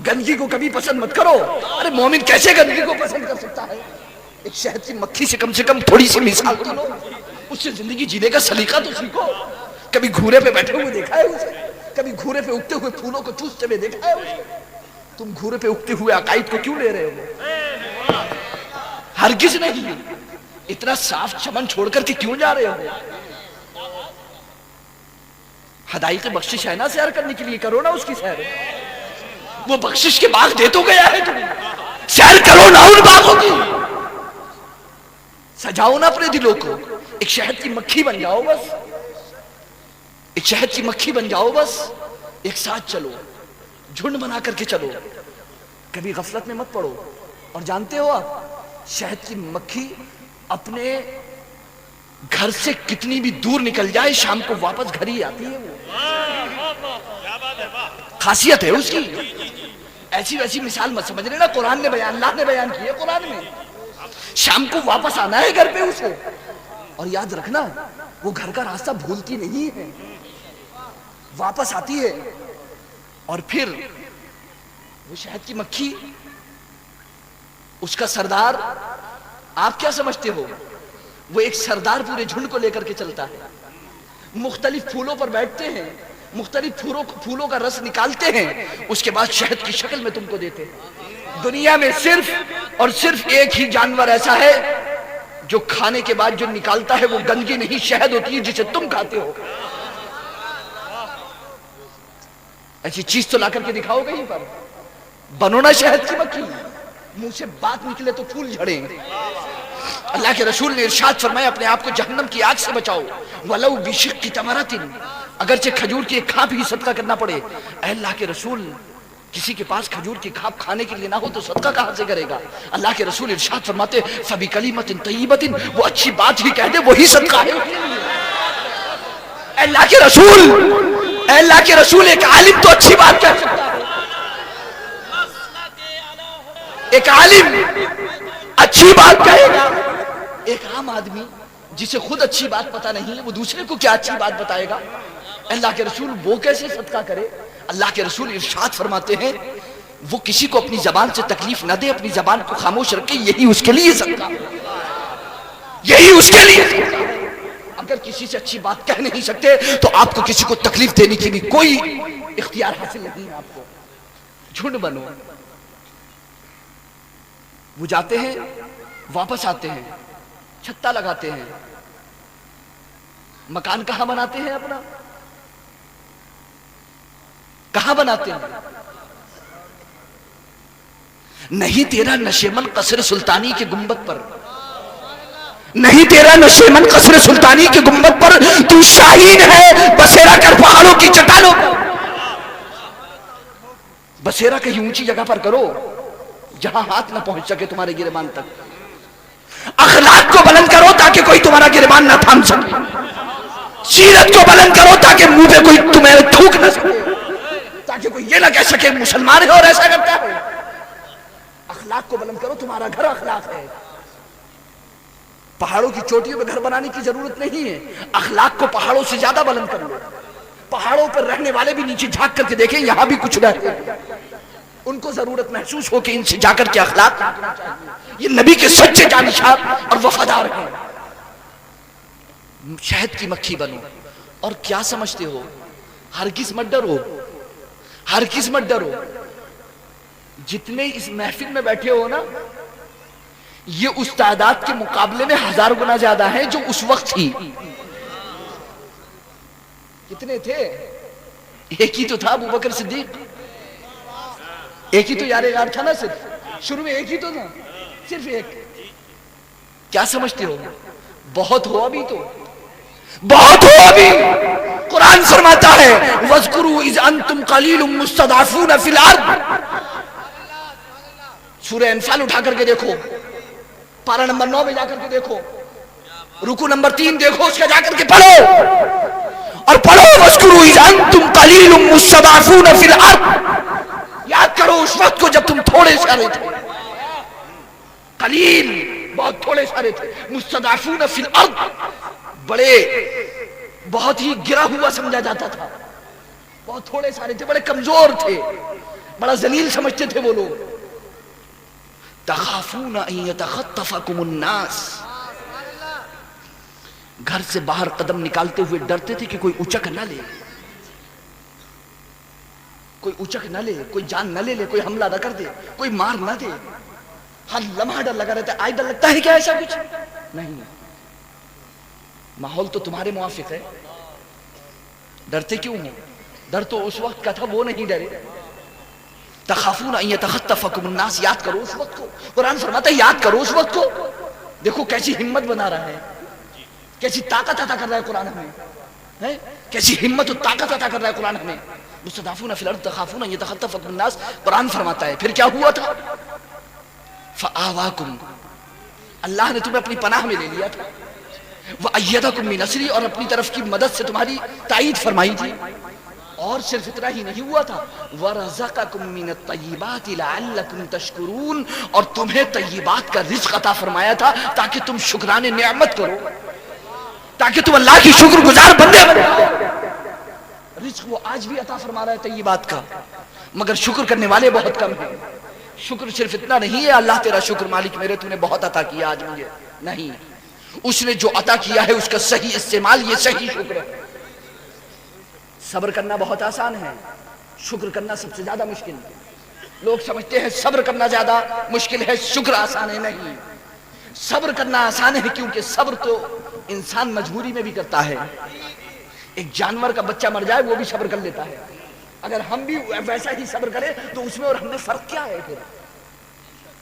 S1: گندگی کو کبھی پسند مت کرو۔ ارے مومن کیسے گندگی کو پسند کر سکتا ہے؟ ایک شہد کی مکھی سے کم تھوڑی سی مثال تو لو، اس سے زندگی جینے کا سلیقہ تو سیکھو۔ کبھی گھورے پہ بیٹھے ہوئے دیکھا ہے اسے؟ کبھی گھورے پہ اگتے ہوئے پھولوں کو چوستے ہوئے دیکھا ہے اسے؟ تم گھورے پہ اگتے ہوئے عقائد کو کیوں لے رہے ہو؟ ہرگز نہیں۔ اتنا صاف چمن چھوڑ کر کے کیوں جا رہے ہو؟ حدائق بخشش ہے نا سیر کرنے کے لیے، کرو نا اس کی سیر۔ وہ بخشش کے باغ دے تو گیا ہے تمہیں، سیر کرو نا ان باغوں کی، سجاؤ نا اپنے دلوں کو۔ ایک شہد کی مکھی بن جاؤ بس، ایک شہد کی مکھی بن جاؤ بس، ایک ساتھ چلو، جھنڈ بنا کر کے چلو، کبھی غفلت میں مت پڑو۔ اور جانتے ہو آپ شہد کی مکھی اپنے گھر سے کتنی بھی دور نکل جائے شام کو واپس گھر ہی آتی ہے۔ وہ خاصیت ہے اس کی۔ ایسی ویسی مثال مت سمجھ لینا، قرآن نے بیان، اللہ نے بیان کی ہے قرآن میں۔ شام کو واپس آنا ہے گھر پہ اسے، اور یاد رکھنا وہ گھر کا راستہ بھولتی نہیں ہے، واپس آتی ہے۔ اور پھر وہ شہد کی مکھی، اس کا سردار، آپ کیا سمجھتے ہو؟ وہ ایک سردار پورے جھنڈ کو لے کر کے چلتا ہے، مختلف پھولوں پر بیٹھتے ہیں، مختلف پھولوں کا رس نکالتے ہیں، اس کے بعد شہد کی شکل میں تم کو دیتے ہیں۔ دنیا میں صرف اور صرف ایک ہی جانور ایسا ہے جو کھانے کے بعد جو نکالتا ہے وہ گندگی نہیں، شہد ہوتی ہے جسے تم کھاتے ہو۔ ایسی چیز تو لا کر کے دکھاؤ کہیں پر، بنو نا شہد کی مکھی، منہ سے بات نکلے تو پھول جھڑیں۔ اللہ کے رسول نے ارشاد فرمایا اپنے آپ کو جہنم کی آگ سے بچاؤ، وَلَوْ بِشِقِّ تَمْرَةٍ، اگرچہ کھجور کی ایک کھاپ ہی صدقہ کرنا پڑے۔ اے اللہ کے رسول، کسی کے پاس کھجور کی کھاپ کھانے کے لیے نہ ہو تو صدقہ کہاں سے کرے گا؟ اللہ کے رسول ارشاد فرماتے فَبِكَلِمَةٍ طَيِّبَةٍ، وہ اچھی بات ہی کہہ دے وہی صدقہ ہے۔ اے اللہ کے رسول، اے اللہ کے رسول، ایک عالم تو اچھی بات کہہ سکتا ہے، ایک عالم اچھی بات کہے گا، ایک عام آدمی جسے خود اچھی بات پتہ نہیں ہے وہ دوسرے کو کیا اچھی بات بتائے گا؟ اللہ کے رسول وہ کیسے صدقہ کرے؟ اللہ کے رسول ارشاد فرماتے ہیں وہ کسی کو اپنی زبان سے تکلیف نہ دے، اپنی زبان کو خاموش رکھے، یہی اس کے لیے صدقہ، یہی اس کے لیے صدقہ ہے۔ اگر کسی سے اچھی بات کہہ نہیں سکتے تو آپ کو کسی کو تکلیف دینے کی بھی کوئی اختیار حاصل نہیں ہے آپ کو۔ جھنڈ بنو۔ وہ جاتے ہیں، واپس آتے ہیں، چھتا لگاتے ہیں، مکان کہاں بناتے ہیں اپنا؟ کہاں بناتے ہیں؟ نہیں تیرا نشیمن قصر سلطانی کے گنبد پر، نہیں تیرا نشیمن قصر سلطانی کے گنبد پر، تو شاہین ہے بسیرا کر پہاڑوں کی چٹانوں پر۔ بسیرا کہیں اونچی جگہ پر کرو جہاں ہاتھ نہ پہنچ سکے تمہارے گریبان تک۔ اخلاق کو بلند کرو تاکہ کوئی تمہارا گریبان نہ تھام سکے، سیرت کو بلند کرو تاکہ منہ پہ کوئی تمہیں تھوک نہ سکے، تاکہ کوئی یہ نہ کہہ سکے مسلمان ہے اور ایسا کرتا ہے۔ اخلاق کو بلند کرو، تمہارا گھر اخلاق ہے۔ پہاڑوں کی چوٹیوں پہ گھر بنانے کی ضرورت نہیں ہے، اخلاق کو پہاڑوں سے زیادہ بلند کر لو۔ پہاڑوں پر رہنے والے بھی نیچے جھانک کر کے دیکھیں یہاں بھی کچھ رہتے ہیں، ان کو ضرورت محسوس ہو کہ ان سے جا کر کے اخلاق، یہ نبی کے سچے جانشین اور وفادار ہیں۔ شہد کی مکھی بنو۔ اور کیا سمجھتے ہو؟ ہرگز مت ڈرو، ہرگز مت ڈرو۔ جتنے اس محفل میں بیٹھے ہو نا، یہ اس تعداد کے مقابلے میں 1000 گنا زیادہ ہیں جو اس وقت تھی۔ کتنے تھے؟ ایک ہی تو تھا، ابو بکر صدیق، ایک ہی تو یار یار تھا نا، صرف شروع میں ایک ہی تو تھا، صرف ایک۔ کیا سمجھتے ہو؟ بہت ہو ابھی تو، بہت ہو ابھی۔ قرآن فرماتا ہے وَاذْكُرُوا إِذْ أَنْتُمْ قَلِيلٌ مُسْتَضْعَفُونَ فِي الْأَرْضِ۔ سورہ انفال اٹھا کر کے دیکھو، پارہ نمبر 9 میں جا کر کے دیکھو، رکوع نمبر 3 دیکھو، اس کا جا کر کے پڑھو اور پڑھو وَاذْكُرُوا إِذْ أَنْتُمْ قَلِيلٌ مُسْتَضْعَفُونَ فِي الْأَرْضِ۔ یاد کرو اس وقت کو جب تم تھوڑے سارے تھے، قلیل، بہت تھوڑے سارے تھے، مستضعفون فی الارض، بڑے بہت ہی گرا ہوا سمجھا جاتا تھا، بہت تھوڑے سارے تھے، بڑے کمزور تھے، بڑا ذلیل سمجھتے تھے وہ لوگ۔ تخافون ان یتخطفکم الناس، گھر سے باہر قدم نکالتے ہوئے ڈرتے تھے کہ کوئی اچک نہ لے، کوئی اچک نہ لے، کوئی جان نہ لے، کوئی حملہ نہ کر دے، کوئی مار نہ دے۔ ہر لمحہ ڈر لگا رہتا ہے۔ آج ڈر لگتا ہے کیا ایسا کچھ نہیں؟ ماحول تو تمہارے موافق ہے، ڈرتے کیوں ہو؟ ڈر تو اس وقت کا تھا، وہ نہیں ڈرے۔ تخافون ان یتخطفکم الناس، یاد کرو اس وقت کو۔ قرآن فرماتا ہے یاد کرو اس وقت کو۔ دیکھو کیسی ہمت بنا رہا ہے، کیسی طاقت عطا کر رہا ہے قرآن ہمیں، کیسی ہمت و طاقت عطا کر رہا ہے قرآن ہمیں۔ مستضعفون فی الارض تخافون ان یتخطفکم الناس، قرآن فرماتا ہے پھر کیا ہوا تھا؟ فآواکم، اللہ نے تمہیں اپنی پناہ میں لے لیا تھا، وأیدکم بنصرہ، اور اپنی طرف کی مدد سے تمہاری تائید فرمائی تھی۔ اور صرف اتنا ہی نہیں ہوا تھا، وَرَزَقَكُم مِّنَ الطَّيِّبَاتِ لَعَلَّكُمْ تَشْكُرُونَ، اور تمہیں طیبات کا رزق عطا فرمایا تھا تاکہ تم شکران نعمت کرو، تاکہ تم اللہ کی شکر گزار بندے بنو۔ رزق وہ آج بھی عطا فرما رہا ہے طیبات کا، مگر شکر کرنے والے بہت کم ہیں۔ شکر صرف اتنا نہیں ہے اللہ تیرا شکر مالک میرے تو نے بہت عطا کیا آج مجھے، نہیں، اس نے جو عطا کیا ہے اس کا صحیح استعمال، یہ صحیح شکر ہے۔ صبر کرنا بہت آسان ہے، شکر کرنا سب سے زیادہ مشکل ہے۔ لوگ سمجھتے ہیں صبر کرنا زیادہ مشکل ہے، شکر آسان ہے، نہیں۔ صبر کرنا آسان ہے کیونکہ صبر تو انسان مجبوری میں بھی کرتا ہے۔ ایک جانور کا بچہ مر جائے وہ بھی صبر کر لیتا ہے، اگر ہم بھی ویسا ہی صبر کریں تو اس میں اور ہم میں فرق کیا ہے؟ پھر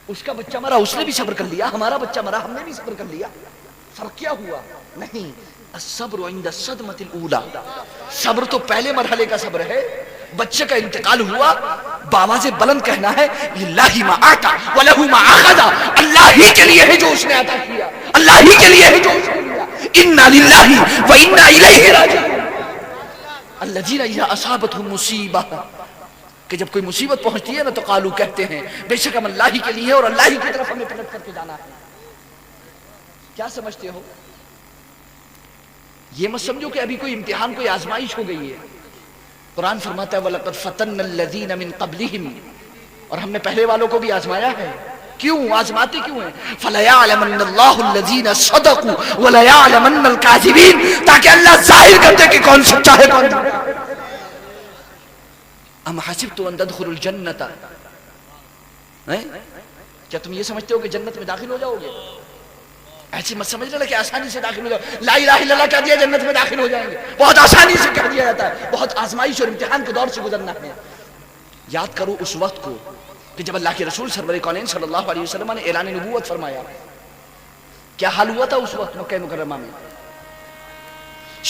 S1: اس کا بچہ مرا اس نے بھی صبر کر لیا، ہمارا بچہ مرا ہم نے بھی صبر کر لیا، فرق کیا ہوا؟ نہیں، الصبر عند الصدمۃ الاولى، صبر تو پہلے مرحلے کا صبر ہے۔ بچے کا انتقال ہوا، بآواز بلند کہنا ہے للہ ما آتا ولہ ما اخذ، اللہ ہی کے لیے ہے جو اس نے عطا کیا، اللہ ہی کے لیے ہے جو اس نے لیا۔ انا للہ و انا الیہ راجعون۔ الذین اذا اصابتهم مصیبہ، کہ جب کوئی مصیبت پہنچتی ہے نا تو قالو کہتے ہیں بے شک ہم اللہ ہی کے لیے اور اللہ ہی کی طرف ہمیں پلٹ کر کے جانا ہے۔ کیا سمجھتے ہو؟ یہ مت سمجھو کہ ابھی کوئی امتحان، کوئی آزمائش ہو گئی ہے۔ قرآن فرماتا ہے وَلَقَدْ فَتَنَّ الَّذِينَ مِن قَبْلِهِمْ، اور ہم نے پہلے والوں کو بھی آزمایا ہے۔ کیوں آزماتے کیوں ہیں؟ فَلَيَعْلَمَنَّ اللَّهُ الَّذِينَ صَدَقُوا وَلَيَعْلَمَنَّ الْكَاذِبِينَ، تاکہ اللہ ظاہر کر دے کہ کون سچا ہے کون جھوٹا ہے۔ ام حسبتم ان تدخلوا الجنۃ، کیا تم یہ سمجھتے ہو کہ جنت میں داخل ہو جاؤ گے؟ ایسے مت سمجھ رہے کہ آسانی سے داخل ہو جاؤ، لا الہ الا اللہ کہہ دیا جنت میں داخل ہو جائیں گے، بہت آسانی سے کہہ دیا جاتا ہے، بہت آزمائش اور امتحان کے دور سے گزرنا ہے۔ یاد کرو اس وقت کو کہ جب اللہ کے رسول سرور کونین صلی اللہ علیہ وسلم نے اعلان نبوت فرمایا، کیا حال ہوا تھا اس وقت مکہ مکرمہ میں؟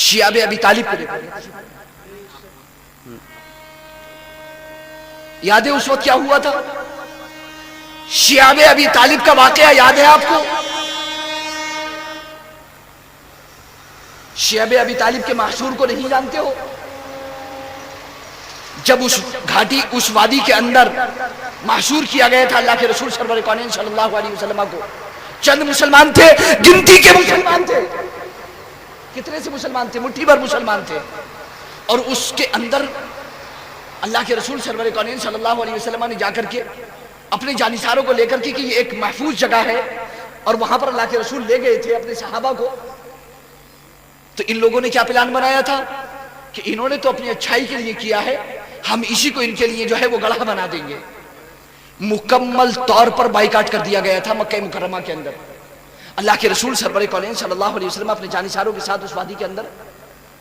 S1: شیاب ابی طالب کو دیکھا، یاد ہے اس وقت کیا ہوا تھا؟ شیاب ابی طالب کا واقعہ یاد ہے آپ کو؟ شیاب ابی طالب کے محشور کو نہیں جانتے ہو؟ جب اس گھاٹی اس وادی کے اندر محشور کیا گیا تھا اللہ کے رسول سرور کونین صلی اللہ علیہ وسلم کو، چند مسلمان تھے، گنتی کے مسلمان تھے، کتنے سے مسلمان تھے؟ مٹھی بھر مسلمان تھے، اور اس کے اندر اللہ کے رسول سرور کونین صلی اللہ علیہ وسلم نے جا کر کے اپنے جانثاروں کو لے کر کے کہ یہ ایک محفوظ جگہ ہے، اور وہاں پر اللہ کے رسول لے گئے تھے اپنے صحابہ کو۔ تو ان لوگوں نے کیا پلان بنایا تھا کہ انہوں نے تو اپنی اچھائی کے لیے کیا ہے، ہم اسی کو ان کے لیے جو ہے وہ گڑھا بنا دیں گے۔ مکمل طور پر بائیکاٹ کر دیا گیا تھا مکہ مکرمہ کے اندر۔ اللہ کے رسول سرور کونین صلی اللہ علیہ وسلم اپنے جانثاروں کے ساتھ اس وادی کے اندر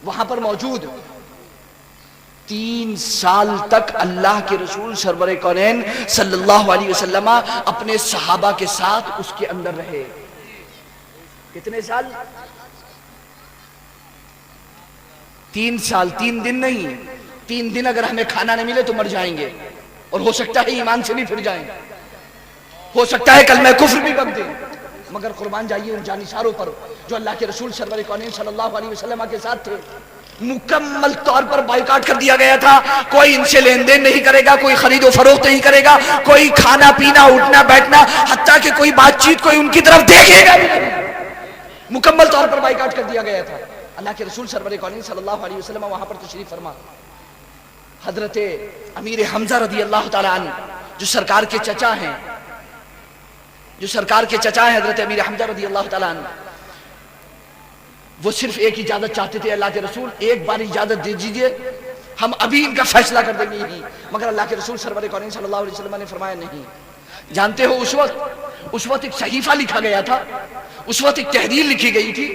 S1: وہاں پر موجود 3 سال تک اللہ کے رسول سرور کونین صلی اللہ علیہ وسلم اپنے صحابہ کے ساتھ اس کے اندر رہے۔ کتنے سال؟ 3 سال، 3 دن نہیں، 3 دن اگر ہمیں کھانا نہیں ملے تو مر جائیں گے، اور ہو سکتا ہے ایمان سے بھی پھر جائیں، ہو سکتا ہے کلمہ کفر بھی بک دیں، مگر قربان جائیے ان جانثاروں پر جو اللہ کے رسول سرور کونین صلی اللہ علیہ وسلم کے ساتھ تھے۔ مکمل طور پر بائیکاٹ کر دیا گیا تھا، کوئی ان سے لین دین نہیں کرے گا، کوئی خرید و فروخت نہیں کرے گا، کوئی کھانا پینا اٹھنا بیٹھنا حتیٰ کہ کوئی بات چیت کوئی ان کی طرف دیکھے گا نہیں، مکمل طور پر بائیکاٹ کر دیا گیا تھا۔ اللہ کے رسول سرور کونین صلی اللہ علیہ وسلم وہاں پر تشریف فرما، حضرت امیر حمزہ رضی اللہ تعالیٰ عنہ جو سرکار کے چچا ہیں، حضرت امیر حمزہ رضی اللہ تعالیٰ عنہ، وہ صرف ایک اجازت چاہتے تھے، اللہ کے رسول ایک بار اجازت دے دیجئے، ہم ابھی ان کا فیصلہ کر دیں گے ہی، مگر اللہ کے رسول سرور کونین صلی اللہ علیہ وسلم نے فرمایا نہیں۔ جانتے ہو اس وقت ایک صحیفہ لکھا گیا تھا، اس وقت ایک تحریر لکھی گئی تھی،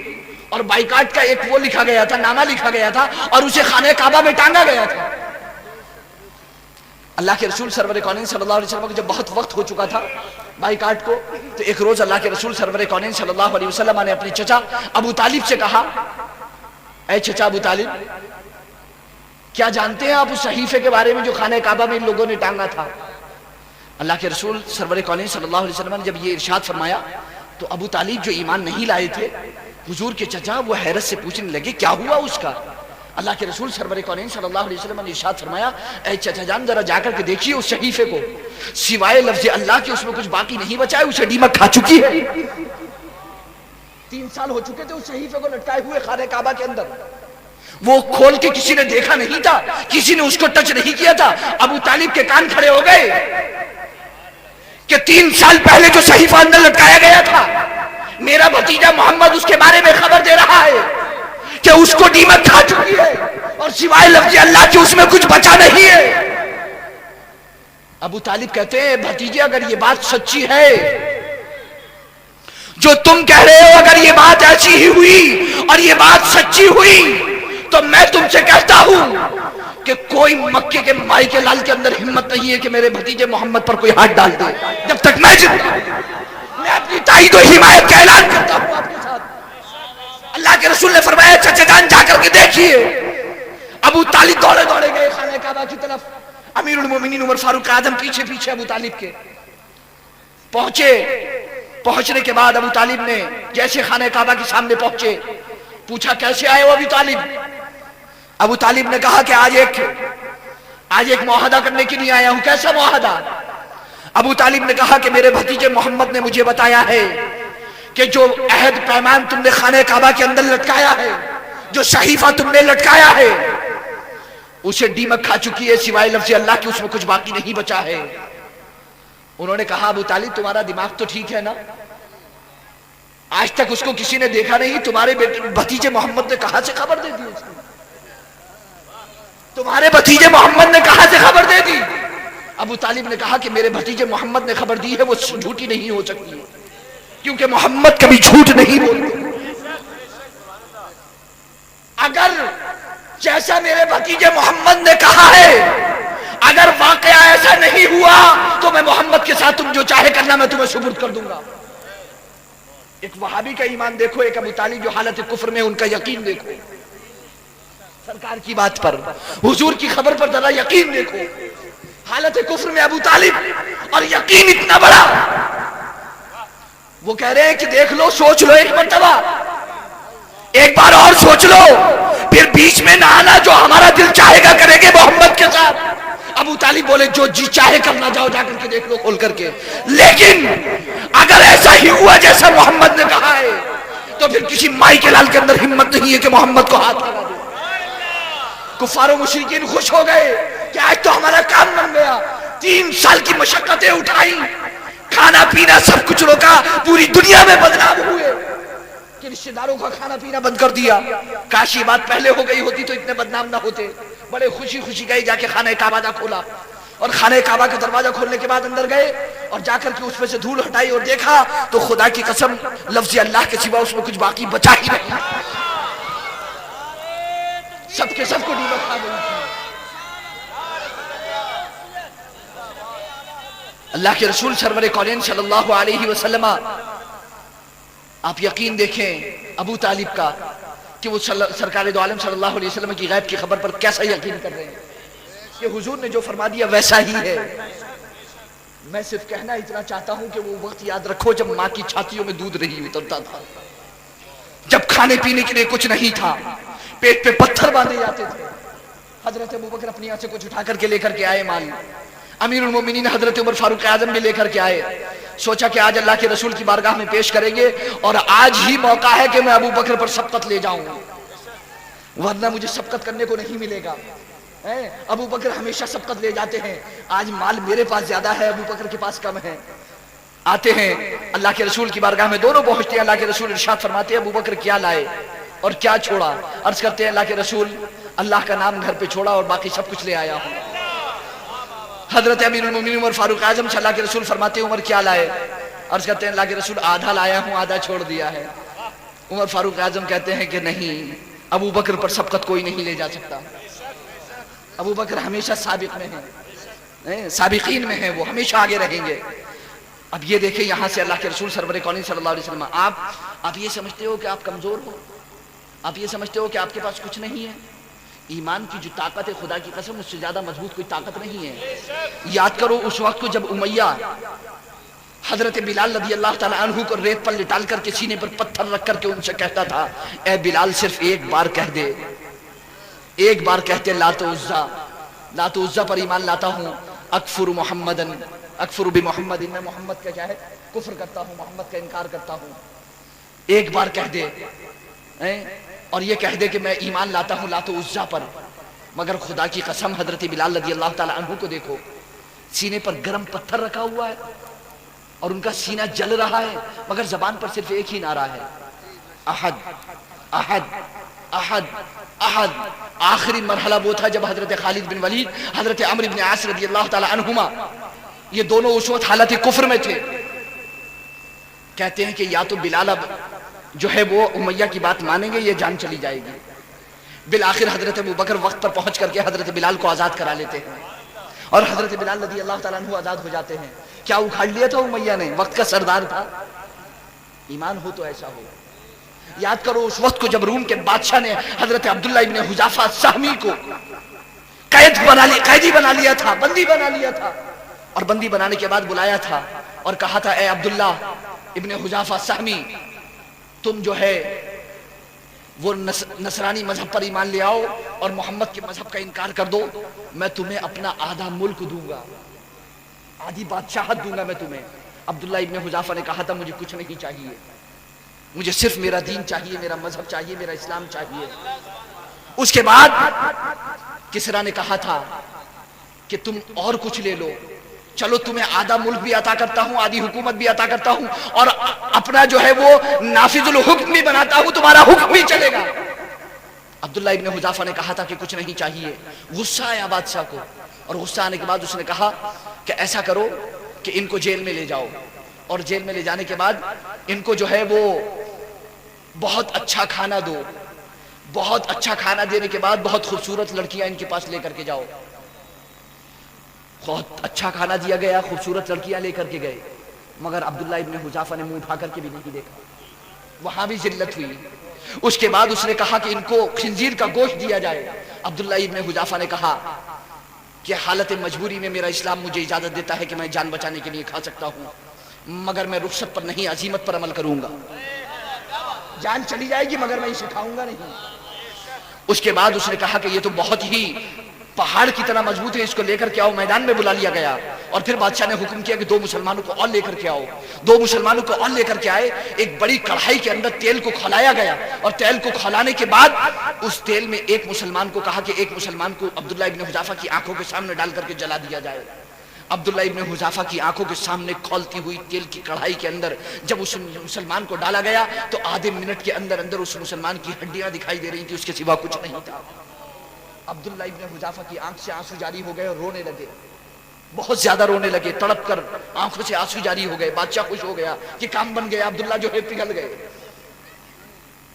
S1: اور بائیکاٹ کا ایک وہ لکھا گیا تھا، نامہ لکھا گیا تھا، اور اسے خانہ کعبہ میں ٹانگا گیا تھا۔ اللہ کے رسول سرور کونین صلی اللہ علیہ وسلم کو جب بہت وقت ہو چکا تھا بائیکاٹ کو، تو ایک روز اللہ کے رسول سرور کونین صلی اللہ علیہ وسلم نے اپنے چچا ابو طالب سے کہا، اے چچا ابو طالب، کیا جانتے ہیں آپ اس صحیفے کے بارے میں جو خانہ کعبہ میں ان لوگوں نے ٹانگا تھا؟ اللہ کے رسول سرور کونین صلی اللہ علیہ وسلم نے جب یہ ارشاد فرمایا تو ابو طالب جو ایمان نہیں لائے تھے، حضور کے چچا، وہ حیرت سے پوچھنے لگے کیا ہوا اس کا؟ اللہ کے رسول سرور کونین صلی اللہ علیہ وسلم نے ارشاد فرمایا، اے چچا جان ذرا جا کر کے دیکھیے اس صحیفے کو، سوائے لفظ اللہ کے اس میں کچھ باقی نہیں بچا ہے، اسے دیمک کھا چکی ہے۔ 3 سال ہو چکے تھے اس صحیفے کو لٹکائے ہوئے خانہ کعبہ کے اندر، وہ کھول کے کسی نے دیکھا نہیں تھا، کسی نے اس کو ٹچ نہیں کیا تھا۔ ابو طالب کے کان کھڑے ہو گئے کہ 3 سال پہلے جو صحیفہ اندر لٹکایا گیا تھا، میرا بھتیجا محمد اس کے بارے میں خبر دے رہا ہے کہ اس کو دیمک کھا چکی ہے، اور سوائے لفظ اللہ کے اس میں کچھ بچا نہیں ہے۔ ابو طالب کہتے ہیں بھتیجے اگر یہ بات سچی ہے جو تم کہہ رہے ہو، اگر یہ بات ایسی ہی ہوئی اور یہ بات سچی ہوئی، تو میں تم سے کہتا ہوں کہ کوئی مکے کے مائی کے لال کے اندر ہمت نہیں ہے کہ میرے بھتیجے محمد پر کوئی ہاتھ ڈال دے جب تک میں زندہ ہوں۔ میں اپنی تائید و حمایت کا اعلان کرتا ہوں آپ کے ساتھ۔ اللہ کے رسول نے فرمایا چچا جان جا کر کے دیکھیے۔ ابو طالب دوڑے دوڑے گئے خانہ کعبہ کی طرف، امیر المومنین عمر فاروق اعظم پیچھے پیچھے ابو طالب کے پہنچنے کے بعد ابو طالب نے جیسے خانہ کعبہ کے سامنے پہنچے، پوچھا کیسے آئے ہو ابو طالب؟ ابو طالب نے کہا کہ آج ایک معاہدہ کرنے کے لیے آیا ہوں۔ کیسا معاہدہ؟ ابو طالب نے کہا کہ میرے بھتیجے محمد نے مجھے بتایا ہے کہ جو عہد پیمان تم نے خانہ کعبہ کے اندر لٹکایا ہے، جو صحیفہ تم نے لٹکایا ہے، اسے دیمک کھا چکی ہے، سوائے لفظ اللہ کے اس میں کچھ باقی نہیں بچا ہے۔ انہوں نے کہا ابو طالب تمہارا دماغ تو ٹھیک ہے نا، آج تک اس کو کسی نے دیکھا نہیں، تمہارے بھتیجے محمد نے کہاں سے خبر دے دی اس کو؟ تمہارے بھتیجے محمد نے کہاں سے خبر دے دی؟ ابو طالب نے کہا کہ میرے بھتیجے محمد نے خبر دی ہے، وہ جھوٹی نہیں ہو سکتی،
S3: کیونکہ محمد کبھی جھوٹ نہیں بولتے. اگر جیسا میرے بھتیجے محمد نے کہا ہے اگر واقعہ ایسا نہیں ہوا تو میں محمد کے ساتھ تم جو چاہے کرنا میں تمہیں سپرد کر دوں گا. ایک وہابی کا ایمان دیکھو, ایک ابو طالب جو حالت کفر میں ان کا یقین دیکھو, سرکار کی بات پر حضور کی خبر پر ذرا یقین دیکھو. حالت کفر میں ابو طالب اور یقین اتنا بڑا, وہ کہہ رہے ہیں کہ دیکھ لو, سوچ لو ایک مرتبہ, ایک بار اور سوچ لو, پھر بیچ میں نہ آنا, جو ہمارا دل چاہے گا کریں گے محمد کے ساتھ. ابو طالب بولے جو جی چاہے کرنا, جاؤ جا کر کے دیکھ لو کھول کر کے, لیکن اگر ایسا ہی ہوا جیسا محمد نے کہا ہے تو پھر کسی مائی کے لال کے اندر ہمت نہیں ہے کہ محمد کو ہاتھ لگا دے. کفار و مشرکین خوش ہو گئے کہ آج تو ہمارا کام بن گیا. 3 سال کی مشقتیں اٹھائیں, کھانا پینا سب کچھ روکا, پوری دنیا میں بدنام ہوئے کہ رشتہ داروں کا کھانا پینا بند کر دیا. کاش یہ بات پہلے ہو گئی ہوتی تو اتنے بدنام نہ ہوتے. بڑے خوشی خوشی گئے, جا کے خانہ کعبہ کھولا, اور خانہ کعبہ کا دروازہ کھولنے کے بعد اندر گئے اور جا کر کے اس میں سے دھول ہٹائی اور دیکھا تو خدا کی قسم لفظ اللہ کے سوا اس میں کچھ باقی بچا ہی نہیں. سب کے سب کو نیمت کھا گئی تھی. اللہ کے رسول سرور کونین صلی اللہ علیہ وسلم, آپ یقین دیکھیں ابو طالب کا کہ وہ سرکار دو عالم صلی اللہ علیہ وسلم کی غیب کی خبر پر کیسا یقین کر رہے ہیں کہ حضور نے جو فرما دیا ویسا ہی ہے. میں صرف کہنا اتنا چاہتا ہوں کہ وہ وقت یاد رکھو جب ماں کی چھاتیوں میں دودھ رہی اترتا تھا, جب کھانے پینے کے لیے کچھ نہیں تھا, پیٹ پہ پتھر باندھے جاتے تھے. حضرت ابوبکر اپنی یہاں سے کچھ اٹھا کر کے لے کر کے آئے مال. امیر المومنین حضرت عمر فاروق اعظم بھی لے کر کے آئے. سوچا کہ آج اللہ کے رسول کی بارگاہ میں پیش کریں گے اور آج ہی موقع ہے کہ میں ابو بکر پر سبقت لے جاؤں, ورنہ مجھے سبقت کرنے کو نہیں ملے گا. ابو بکر ہمیشہ سبقت لے جاتے ہیں, آج مال میرے پاس زیادہ ہے, ابو بکر کے پاس کم ہے. آتے ہیں اللہ کے رسول کی بارگاہ میں, دونوں پہنچتے ہیں. اللہ کے رسول ارشاد فرماتے ہیں ابو بکر کیا لائے اور کیا چھوڑا؟ عرض کرتے ہیں اللہ کے رسول اللہ کا نام گھر پہ چھوڑا اور باقی سب کچھ لے آیا ہوں. حضرت امیر المومنین عمر فاروق اعظم سے اللہ کے رسول فرماتے ہیں عمر کیا لائے؟ عرض کرتے ہیں اللہ کے رسول آدھا لایا ہوں, آدھا چھوڑ دیا ہے. عمر فاروق اعظم کہتے ہیں کہ نہیں, ابو بکر پر سبقت کوئی نہیں لے جا سکتا. ابو بکر ہمیشہ سابق میں ہیں, سابقین میں ہیں, وہ ہمیشہ آگے رہیں گے. اب یہ دیکھیں یہاں سے اللہ کے رسول سرور کونین صلی اللہ علیہ وسلم, آپ یہ سمجھتے ہو کہ آپ کمزور ہو, آپ یہ سمجھتے ہو کہ آپ کے پاس کچھ نہیں ہے. ایمان کی جو طاقت ہے خدا کی قسم اس سے زیادہ مضبوط کوئی طاقت نہیں ہے. یاد کرو اس وقت کو جب امیہ حضرت بلال رضی اللہ تعالیٰ عنہ کو ریت پر لٹال کر کے سینے پر پتھر رکھ کر کے ان سے کہتا تھا اے بلال صرف ایک بار کہہ دے, ایک بار کہتے لات و عزا, لات و عزا پر ایمان لاتا ہوں, اکفر محمدن اکفر بمحمد, میں محمد کا کیا ہے کفر کرتا ہوں, محمد کا انکار کرتا ہوں. ایک بار کہہ دے اور یہ کہہ دے کہ میں ایمان لاتا ہوں لات و عزا پر. مگر خدا کی قسم حضرت بلال رضی اللہ تعالیٰ عنہ کو دیکھو, سینے پر گرم پتھر رکھا ہوا ہے اور ان کا سینہ جل رہا ہے, مگر زبان پر صرف ایک ہی نعرہ ہے احد احد احد احد. آخری مرحلہ وہ تھا جب حضرت خالد بن ولید, حضرت عمرو بن عاص رضی اللہ تعالیٰ عنہما, یہ دونوں اس وقت حالت کفر میں تھے. کہتے ہیں کہ یا تو بلال اب جو ہے وہ امیہ کی بات مانیں گے, یہ جان چلی جائے گی. بالآخر حضرت ابو بکر وقت پر پہنچ کر کے حضرت بلال کو آزاد کرا لیتے ہیں اور حضرت بلال رضی اللہ تعالیٰ عنہ آزاد ہو جاتے ہیں. کیا اکھاڑ لیا تھا امیہ نے؟ وقت کا سردار تھا. ایمان ہو تو ایسا ہو. یاد کرو اس وقت کو جب روم کے بادشاہ نے حضرت عبداللہ ابن حذافہ سہمی کو قیدی بنا لیا تھا, بندی بنا لیا تھا, اور بندی بنانے کے بعد بلایا تھا اور کہا تھا اے عبداللہ ابن حذافہ سہمی, تم جو ہے وہ نصرانی مذہب پر ایمان لے آؤ اور محمد کے مذہب کا انکار کر دو, میں تمہیں اپنا آدھا ملک دوں گا, آدھی بادشاہت دوں گا میں تمہیں. عبداللہ ابن حذافہ نے کہا تھا مجھے کچھ نہیں چاہیے, مجھے صرف میرا دین چاہیے, میرا مذہب چاہیے, میرا اسلام چاہیے. اس کے بعد کسرا نے کہا تھا کہ تم اور کچھ لے لو, چلو تمہیں آدھا ملک بھی عطا کرتا ہوں, آدھی حکومت بھی عطا کرتا ہوں, اور اپنا جو ہے وہ نافذ الحکم بھی بناتا ہوں, تمہارا حکم بھی چلے گا. عبداللہ ابن حذافہ نے کہا تھا کہ کچھ نہیں چاہیے. غصہ آیا بادشاہ کو, اور غصہ آنے کے بعد اس نے کہا کہ ایسا کرو کہ ان کو جیل میں لے جاؤ, اور جیل میں لے جانے کے بعد ان کو جو ہے وہ بہت اچھا کھانا دو. بہت اچھا کھانا دینے کے بعد بہت خوبصورت لڑکیاں ان کے پاس لے کر کے جاؤ. بہت اچھا کھانا دیا گیا, خوبصورت لڑکیاں لے کر کے گئے, مگر عبداللہ ابن حذافہ نے منہ اٹھا کر کے بھی نہیں دیکھا. وہاں بھی ذلت ہوئی. اس کے بعد اس نے کہا کہ ان کو خنزیر کا گوشت دیا جائے. عبداللہ ابن حذافہ نے کہا کہ حالت مجبوری میں میرا اسلام مجھے اجازت دیتا ہے کہ میں جان بچانے کے لیے کھا سکتا ہوں, مگر میں رخصت پر نہیں, عزیمت پر عمل کروں گا. جان چلی جائے گی مگر میں اسے کھاؤں گا نہیں. اس کے بعد اس نے کہا کہ یہ تو بہت ہی پہاڑ کی طرح مضبوط ہے, اس کو لے کر کے آؤ. میدان میں بلا لیا گیا اور پھر بادشاہ نے حکم کیا کہ 2 مسلمانوں کو اور لے کر کے آؤ. 2 مسلمانوں کو اور لے کر کے آئے. ایک بڑی کڑھائی کے اندر تیل کو کھولایا گیا اور تیل کو کھولانے کے بعد اس تیل میں ایک مسلمان کو کہا کہ ایک مسلمان کو عبداللہ ابن حذافہ کی آنکھوں کے سامنے ڈال کر کے جلا دیا جائے. عبداللہ ابن حذافہ کی آنکھوں کے سامنے کھولتی ہوئی تیل کی کڑھائی کے اندر جب اس مسلمان کو ڈالا گیا تو آدھے منٹ کے اندر اندر اس مسلمان کی ہڈیاں دکھائی دے رہی تھی, اس کے سوا کچھ نہیں تھا. عبداللہ ابن حذافہ کی آنکھ سے آنسو جاری ہو گئے اور رونے لگے, بہت زیادہ رونے لگے, تڑپ کر آنکھوں سے آنسو جاری ہو گئے. بادشاہ خوش ہو گیا کہ کام بن گیا, عبداللہ جو ہے پگھل گئے.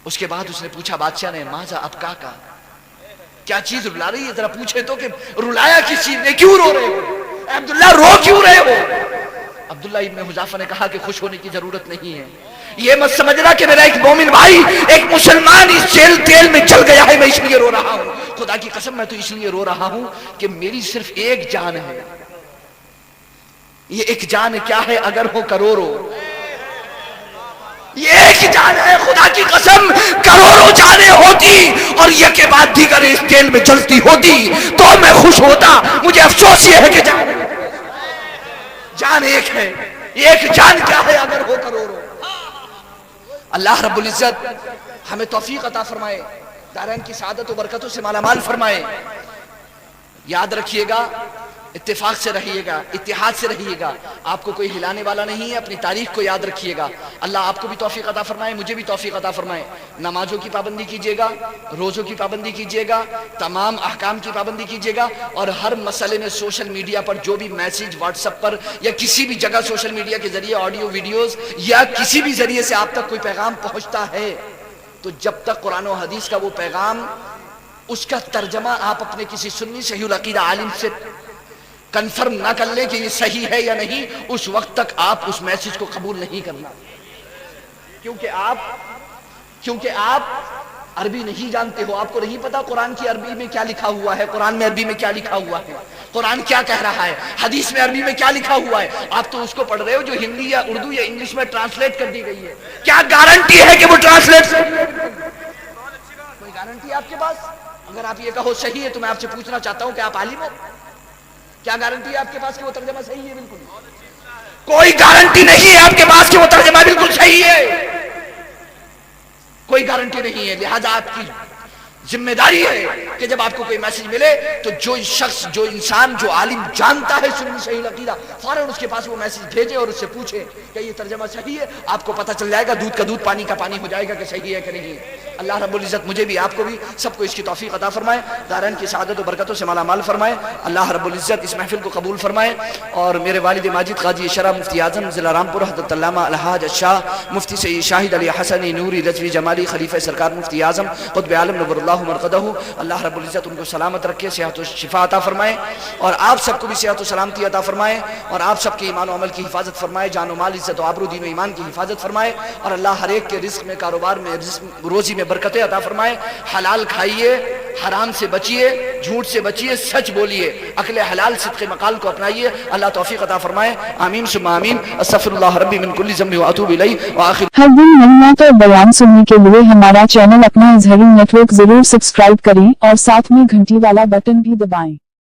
S3: اس کے بعد اس نے پوچھا بادشاہ نے, ماذا ابکا کا, کیا چیز رلا رہی ہے, ذرا پوچھے تو کہ رلایا کس چیز نے, کیوں رو رہے ہو عبداللہ, رو کیوں رہے ہو؟ عبداللہ ابن حذافہ نے کہا کہ خوش ہونے کی ضرورت نہیں ہے, یہ مت سمجھنا کہ میرا ایک مومن بھائی, ایک مسلمان اس جیل تیل میں جل گیا ہے, میں اس لیے رو رہا ہوں. خدا کی قسم میں تو اس لیے رو رہا ہوں کہ میری صرف ایک جان ہے. یہ ایک جان کیا ہے اگر ہو کروڑوں, یہ ایک جان ہے. خدا کی قسم کروڑوں جانیں ہوتی اور یہ کے بعد دیگر اس تیل میں جلتی ہوتی تو میں خوش ہوتا. مجھے افسوس یہ ہے کہ جان ایک ہے. ایک جان کیا ہے اگر ہو کروڑوں. اللہ رب العزت ہمیں توفیق عطا فرمائے, دارین کی سعادت و برکتوں سے مالا مال فرمائے. یاد رکھیے گا, اتفاق سے رہیے گا, اتحاد سے رہیے گا. آپ کو کوئی ہلانے والا نہیں ہے. اپنی تاریخ کو یاد رکھیے گا. اللہ آپ کو بھی توفیق عطا فرمائے, مجھے بھی توفیق عطا فرمائے. نمازوں کی پابندی کیجیے گا, روزوں کی پابندی کیجیے گا, تمام احکام کی پابندی کیجیے گا, اور ہر مسئلے میں سوشل میڈیا پر جو بھی میسیج واٹس ایپ پر یا کسی بھی جگہ سوشل میڈیا کے ذریعے آڈیو ویڈیوز یا کسی بھی ذریعے سے آپ تک کوئی پیغام پہنچتا ہے تو جب تک قرآن و حدیث کا وہ پیغام, اس کا ترجمہ آپ اپنے کسی سنی صحیح العقیدہ عالم سے کنفرم نہ کر لیں کہ یہ صحیح ہے یا نہیں, اس وقت تک آپ اس میسج کو قبول نہیں کرنا. کیونکہ آپ عربی نہیں جانتے ہو, آپ کو نہیں پتا قرآن کی عربی میں کیا لکھا ہوا ہے, قرآن میں عربی میں کیا لکھا ہوا ہے, قرآن کیا کہہ رہا ہے, حدیث میں عربی میں کیا لکھا ہوا ہے. آپ تو اس کو پڑھ رہے ہو جو ہندی یا اردو یا انگلش میں ٹرانسلیٹ کر دی گئی ہے. کیا گارنٹی ہے کہ وہ ٹرانسلیٹ کوئی گارنٹی ہے آپ کے پاس؟ اگر آپ یہ کہو صحیح ہے تو میں آپ سے پوچھنا چاہتا ہوں کہ آپ عالم ہو؟ کیا گارنٹی ہے آپ کے پاس کہ وہ ترجمہ صحیح ہے؟ بالکل کوئی گارنٹی نہیں ہے آپ کے پاس کہ وہ ترجمہ بالکل صحیح ہے, کوئی گارنٹی نہیں ہے. لہذا آپ کی ذمہ داری ہے کہ جب آپ کو کوئی میسج ملے تو جو شخص, جو انسان, جو عالم جانتا ہے سنی صحیح العقیدہ, فوراً اس کے پاس وہ میسج بھیجے اور اس سے پوچھے کہ یہ ترجمہ صحیح ہے. آپ کو پتہ چل جائے گا, دودھ کا دودھ پانی کا پانی ہو جائے گا کہ صحیح ہے کہ نہیں. اللہ رب العزت مجھے بھی, آپ کو بھی, سب کو اس کی توفیق عطا فرمائے, دارین کی سعادت و برکتوں سے مالا مال فرمائے. اللہ رب العزت اس محفل کو قبول فرمائے. اور میرے والد ماجد قاضی شرع مفتی اعظم ضلع رامپور حضرت علامہ الحاج الشاہ مفتی سید شاہد علی حسنی نوری رضوی جمالی خلیفہ سرکار مفتی اعظم قطب عالم نور اللہ مرقدہ, اللہ رب العزت ان کو سلامت رکھے, صحت و شفا عطا فرمائے, اور آپ سب کو بھی صحت و سلامتی عطا فرمائے, اور آپ سب کے ایمان و عمل کی حفاظت فرمائے, جان و مال, عزت و آبرو, دین و ایمان کی حفاظت فرمائے, اور اللہ ہر ایک کے رزق میں, کاروبار میں, روزی میں برکتیں عطا فرمائے. حلال کھائیے, حرام سے بچیے, جھوٹ سے بچیے, سچ بولیے, عقل حلال صدق مقال کو اپنائیے. اللہ توفیق عطا فرمائے. آمین ثم آمین. استغفر اللہ ربی من کل ذنب واتوب الیہ. وآخر
S4: ہر دن معلومات اور بیان سننے کے لیے ہمارا چینل اپنا اظہری نیٹ ورک ضرور سبسکرائب کریں اور ساتھ میں گھنٹی والا بٹن بھی دبائیں.